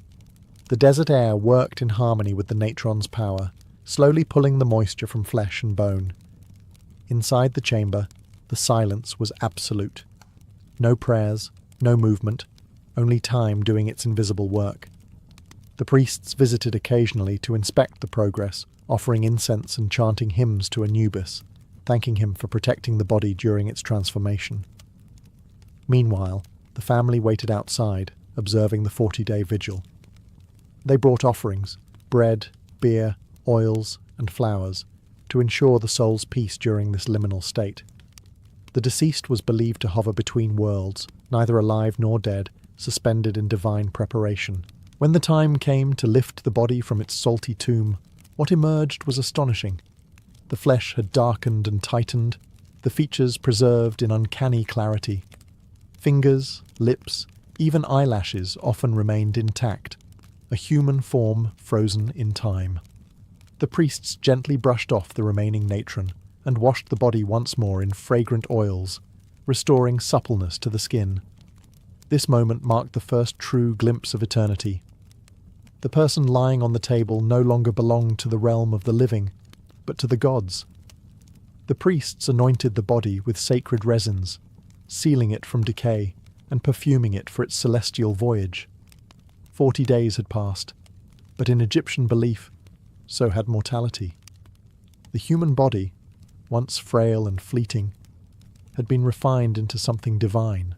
The desert air worked in harmony with the natron's power, slowly pulling the moisture from flesh and bone. Inside the chamber, the silence was absolute. No prayers, no movement, only time doing its invisible work. The priests visited occasionally to inspect the progress, offering incense and chanting hymns to Anubis, thanking him for protecting the body during its transformation. Meanwhile, the family waited outside, observing the 40-day vigil. They brought offerings, bread, beer, oils, and flowers, to ensure the soul's peace during this liminal state. The deceased was believed to hover between worlds, neither alive nor dead, suspended in divine preparation. When the time came to lift the body from its salty tomb, what emerged was astonishing. The flesh had darkened and tightened, the features preserved in uncanny clarity. Fingers, lips, even eyelashes often remained intact, a human form frozen in time. The priests gently brushed off the remaining natron and washed the body once more in fragrant oils, restoring suppleness to the skin. This moment marked the first true glimpse of eternity. The person lying on the table no longer belonged to the realm of the living, but to the gods. The priests anointed the body with sacred resins, sealing it from decay and perfuming it for its celestial voyage. 40 days had passed, but in Egyptian belief, so had mortality. The human body, once frail and fleeting, had been refined into something divine,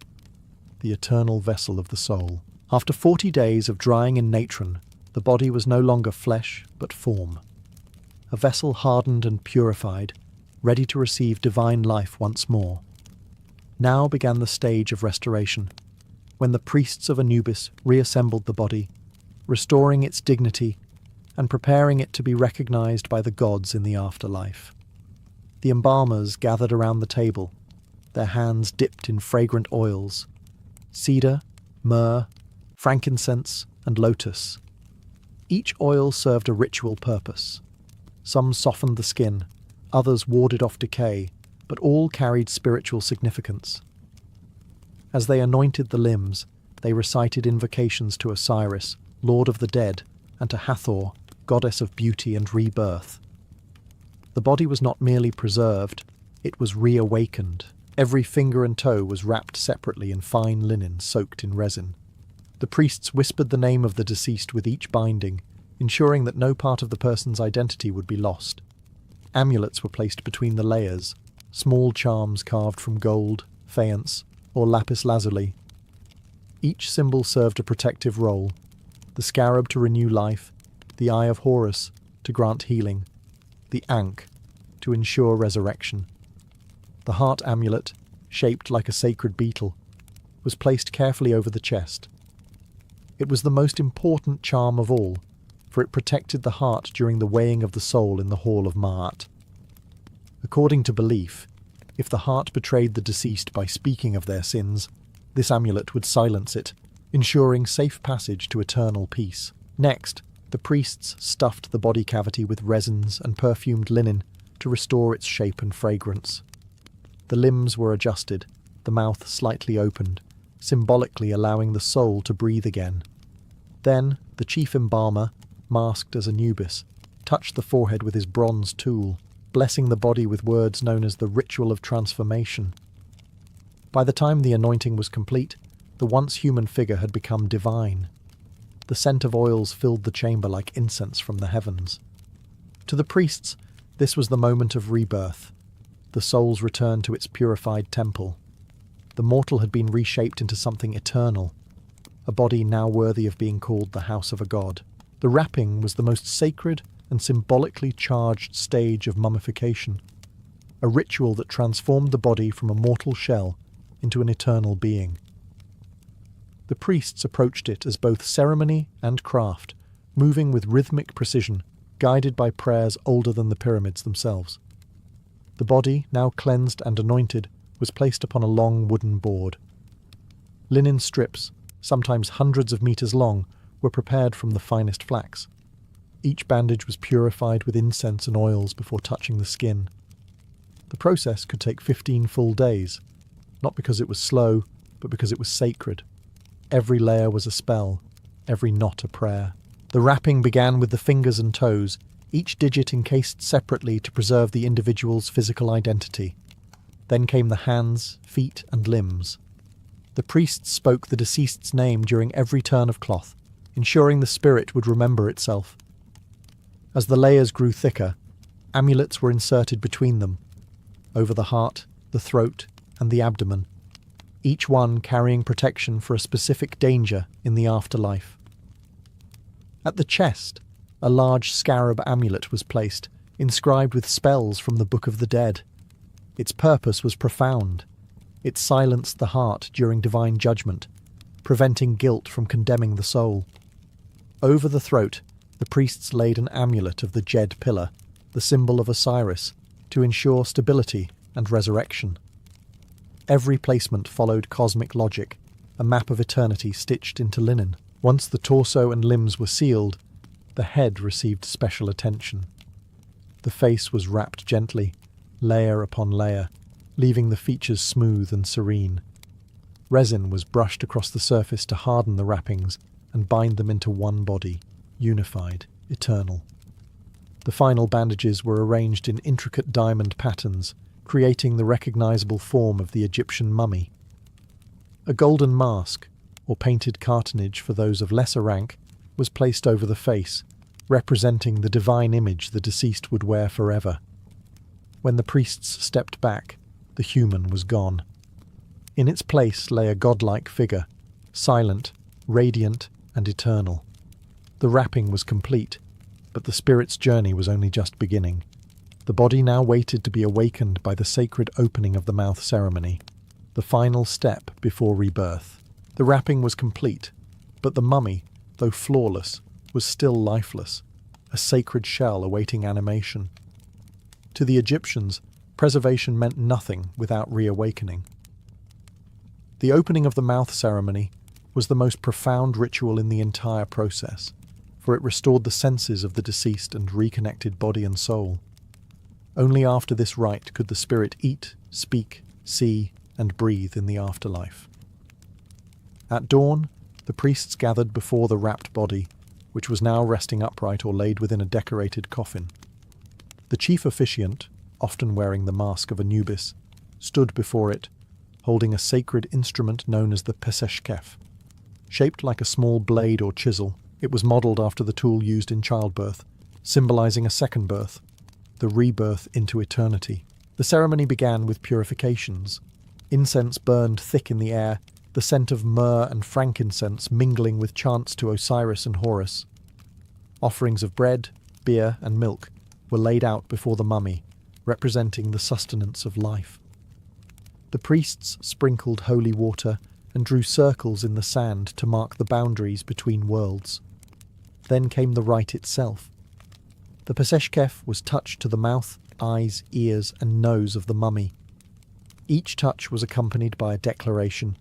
the eternal vessel of the soul. After 40 days of drying in natron, the body was no longer flesh, but form. A vessel hardened and purified, ready to receive divine life once more. Now began the stage of restoration, when the priests of Anubis reassembled the body, restoring its dignity and preparing it to be recognized by the gods in the afterlife. The embalmers gathered around the table, their hands dipped in fragrant oils, cedar, myrrh, frankincense, and lotus. Each oil served a ritual purpose. Some softened the skin, others warded off decay, but all carried spiritual significance. As they anointed the limbs, they recited invocations to Osiris, Lord of the Dead, and to Hathor, Goddess of Beauty and Rebirth. The body was not merely preserved, it was reawakened. Every finger and toe was wrapped separately in fine linen soaked in resin. The priests whispered the name of the deceased with each binding, ensuring that no part of the person's identity would be lost. Amulets were placed between the layers, small charms carved from gold, faience, or lapis lazuli. Each symbol served a protective role: the scarab to renew life, the eye of Horus to grant healing, the ankh to ensure resurrection. The heart amulet, shaped like a sacred beetle, was placed carefully over the chest. It was the most important charm of all, for it protected the heart during the weighing of the soul in the Hall of Ma'at. According to belief, if the heart betrayed the deceased by speaking of their sins, this amulet would silence it, ensuring safe passage to eternal peace. Next, the priests stuffed the body cavity with resins and perfumed linen to restore its shape and fragrance. The limbs were adjusted, the mouth slightly opened, symbolically allowing the soul to breathe again. Then, the chief embalmer, masked as Anubis, touched the forehead with his bronze tool, blessing the body with words known as the ritual of transformation. By the time the anointing was complete, the once human figure had become divine. The scent of oils filled the chamber like incense from the heavens. To the priests, this was the moment of rebirth, the soul's return to its purified temple. The mortal had been reshaped into something eternal, a body now worthy of being called the house of a god. The wrapping was the most sacred and symbolically charged stage of mummification, a ritual that transformed the body from a mortal shell into an eternal being. The priests approached it as both ceremony and craft, moving with rhythmic precision, guided by prayers older than the pyramids themselves. The body, now cleansed and anointed, was placed upon a long wooden board. Linen strips, sometimes hundreds of meters long, were prepared from the finest flax. Each bandage was purified with incense and oils before touching the skin. The process could take 15 full days, not because it was slow, but because it was sacred. Every layer was a spell, every knot a prayer. The wrapping began with the fingers and toes, each digit encased separately to preserve the individual's physical identity. Then came the hands, feet, and limbs. The priests spoke the deceased's name during every turn of cloth, ensuring the spirit would remember itself. As the layers grew thicker, amulets were inserted between them, over the heart, the throat, and the abdomen, each one carrying protection for a specific danger in the afterlife. At the chest, a large scarab amulet was placed, inscribed with spells from the Book of the Dead. Its purpose was profound. It silenced the heart during divine judgment, preventing guilt from condemning the soul. Over the throat, the priests laid an amulet of the Jed pillar, the symbol of Osiris, to ensure stability and resurrection. Every placement followed cosmic logic, a map of eternity stitched into linen. Once the torso and limbs were sealed, the head received special attention. The face was wrapped gently, layer upon layer, leaving the features smooth and serene. Resin was brushed across the surface to harden the wrappings and bind them into one body, unified, eternal. The final bandages were arranged in intricate diamond patterns, creating the recognizable form of the Egyptian mummy. A golden mask, or painted cartonnage for those of lesser rank, was placed over the face, representing the divine image the deceased would wear forever. When the priests stepped back, the human was gone. In its place lay a godlike figure, silent, radiant, and eternal. The wrapping was complete, but the spirit's journey was only just beginning. The body now waited to be awakened by the sacred opening of the mouth ceremony, the final step before rebirth. The wrapping was complete, but the mummy, though flawless, was still lifeless, a sacred shell awaiting animation. To the Egyptians, preservation meant nothing without reawakening. The opening of the mouth ceremony was the most profound ritual in the entire process, for it restored the senses of the deceased and reconnected body and soul. Only after this rite could the spirit eat, speak, see, and breathe in the afterlife. At dawn, the priests gathered before the wrapped body, which was now resting upright or laid within a decorated coffin. The chief officiant, often wearing the mask of Anubis, stood before it, holding a sacred instrument known as the peseshkef. Shaped like a small blade or chisel, it was modelled after the tool used in childbirth, symbolising a second birth, the rebirth into eternity. The ceremony began with purifications. Incense burned thick in the air, the scent of myrrh and frankincense mingling with chants to Osiris and Horus. Offerings of bread, beer, and milk were laid out before the mummy, representing the sustenance of life. The priests sprinkled holy water and drew circles in the sand to mark the boundaries between worlds. Then came the rite itself. The peseshkef was touched to the mouth, eyes, ears, and nose of the mummy. Each touch was accompanied by a declaration.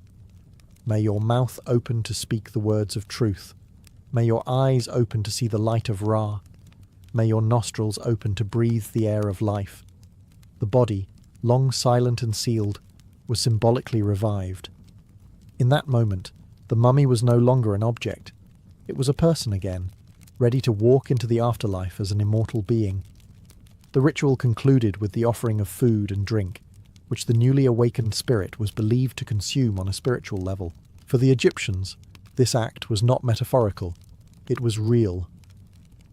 May your mouth open to speak the words of truth. May your eyes open to see the light of Ra. May your nostrils open to breathe the air of life. The body, long silent and sealed, was symbolically revived. In that moment, the mummy was no longer an object. It was a person again, ready to walk into the afterlife as an immortal being. The ritual concluded with the offering of food and drink, which the newly awakened spirit was believed to consume on a spiritual level. For the Egyptians, this act was not metaphorical, it was real.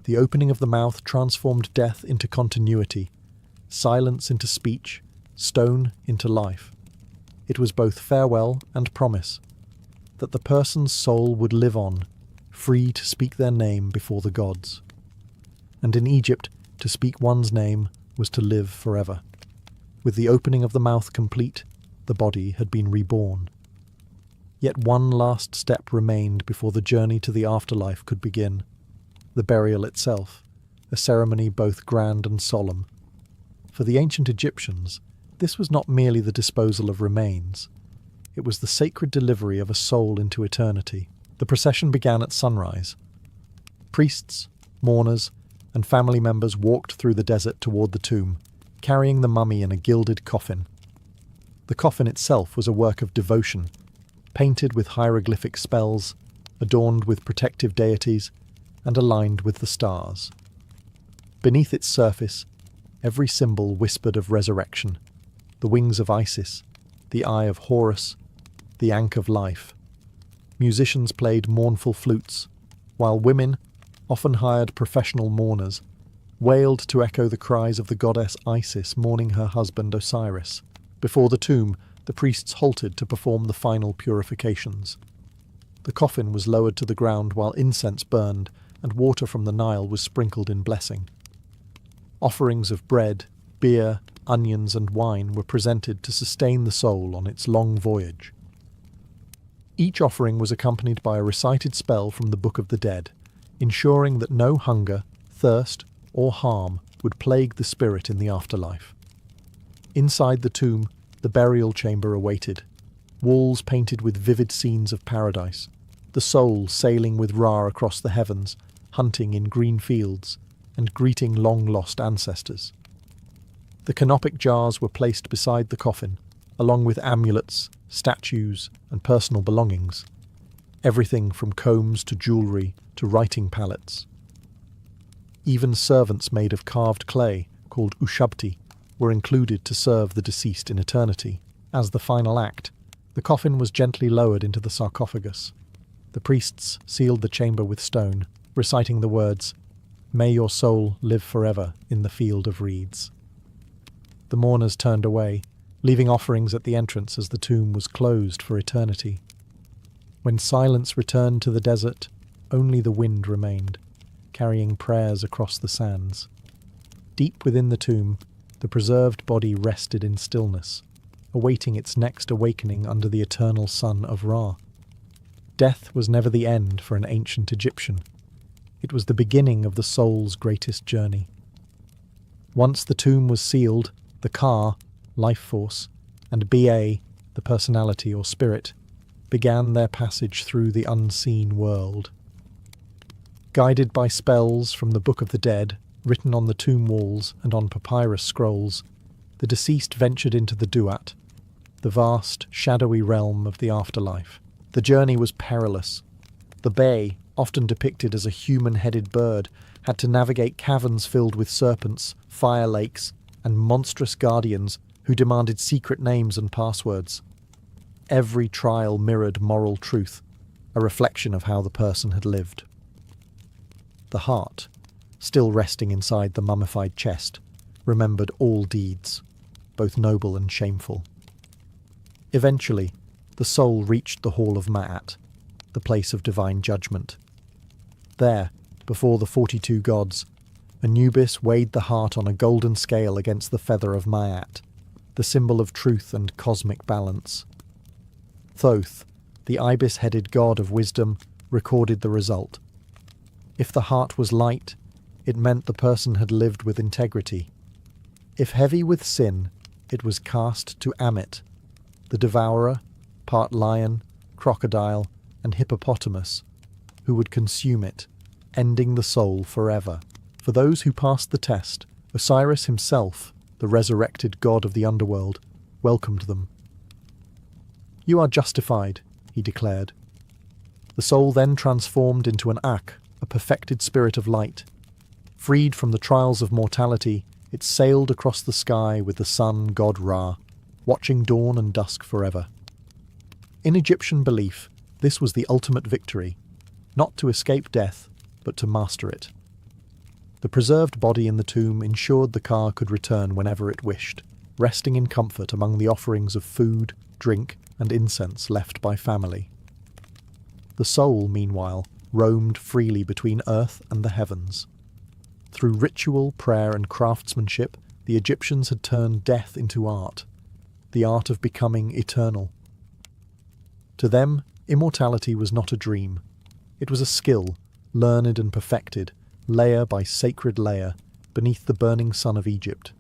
The opening of the mouth transformed death into continuity, silence into speech, stone into life. It was both farewell and promise, that the person's soul would live on, free to speak their name before the gods. And in Egypt, to speak one's name was to live forever. With the opening of the mouth complete, the body had been reborn. Yet one last step remained before the journey to the afterlife could begin, the burial itself, a ceremony both grand and solemn. For the ancient Egyptians, this was not merely the disposal of remains. It was the sacred delivery of a soul into eternity. The procession began at sunrise. Priests, mourners, and family members walked through the desert toward the tomb, carrying the mummy in a gilded coffin. The coffin itself was a work of devotion, painted with hieroglyphic spells, adorned with protective deities, and aligned with the stars. Beneath its surface, every symbol whispered of resurrection: the wings of Isis, the eye of Horus, the ankh of life. Musicians played mournful flutes, while women, often hired professional mourners, wailed to echo the cries of the goddess Isis mourning her husband Osiris. Before the tomb, the priests halted to perform the final purifications. The coffin was lowered to the ground while incense burned and water from the Nile was sprinkled in blessing. Offerings of bread, beer, onions, and wine were presented to sustain the soul on its long voyage. Each offering was accompanied by a recited spell from the Book of the Dead, ensuring that no hunger, thirst, or harm would plague the spirit in the afterlife. Inside the tomb, the burial chamber awaited, walls painted with vivid scenes of paradise, the soul sailing with Ra across the heavens, hunting in green fields, and greeting long-lost ancestors. The canopic jars were placed beside the coffin, along with amulets, statues, and personal belongings, everything from combs to jewellery to writing palettes. Even servants made of carved clay, called ushabti, were included to serve the deceased in eternity. As the final act, the coffin was gently lowered into the sarcophagus. The priests sealed the chamber with stone, reciting the words, "May your soul live forever in the field of reeds." The mourners turned away, leaving offerings at the entrance as the tomb was closed for eternity. When silence returned to the desert, only the wind remained, carrying prayers across the sands. Deep within the tomb, the preserved body rested in stillness, awaiting its next awakening under the eternal sun of Ra. Death was never the end for an ancient Egyptian. It was the beginning of the soul's greatest journey. Once the tomb was sealed, the Ka, life force, and Ba, the personality or spirit, began their passage through the unseen world. Guided by spells from the Book of the Dead, written on the tomb walls and on papyrus scrolls, the deceased ventured into the Duat, the vast, shadowy realm of the afterlife. The journey was perilous. The Bay, often depicted as a human-headed bird, had to navigate caverns filled with serpents, fire lakes, and monstrous guardians who demanded secret names and passwords. Every trial mirrored moral truth, a reflection of how the person had lived. The heart, still resting inside the mummified chest, remembered all deeds, both noble and shameful. Eventually, the soul reached the Hall of Ma'at, the place of divine judgment. There, before the 42 gods, Anubis weighed the heart on a golden scale against the feather of Ma'at, the symbol of truth and cosmic balance. Thoth, the ibis-headed god of wisdom, recorded the result. If the heart was light, it meant the person had lived with integrity. If heavy with sin, it was cast to Ammit, the devourer, part lion, crocodile, and hippopotamus, who would consume it, ending the soul forever. For those who passed the test, Osiris himself, the resurrected god of the underworld, welcomed them. "You are justified," he declared. The soul then transformed into an Ak, a perfected spirit of light. Freed from the trials of mortality, it sailed across the sky with the sun god Ra, watching dawn and dusk forever. In Egyptian belief, this was the ultimate victory, not to escape death, but to master it. The preserved body in the tomb ensured the car could return whenever it wished, resting in comfort among the offerings of food, drink, and incense left by family. The soul, meanwhile, roamed freely between earth and the heavens. Through ritual, prayer, and craftsmanship, the Egyptians had turned death into art, the art of becoming eternal. To them, immortality was not a dream. It was a skill, learned and perfected, layer by sacred layer, beneath the burning sun of Egypt.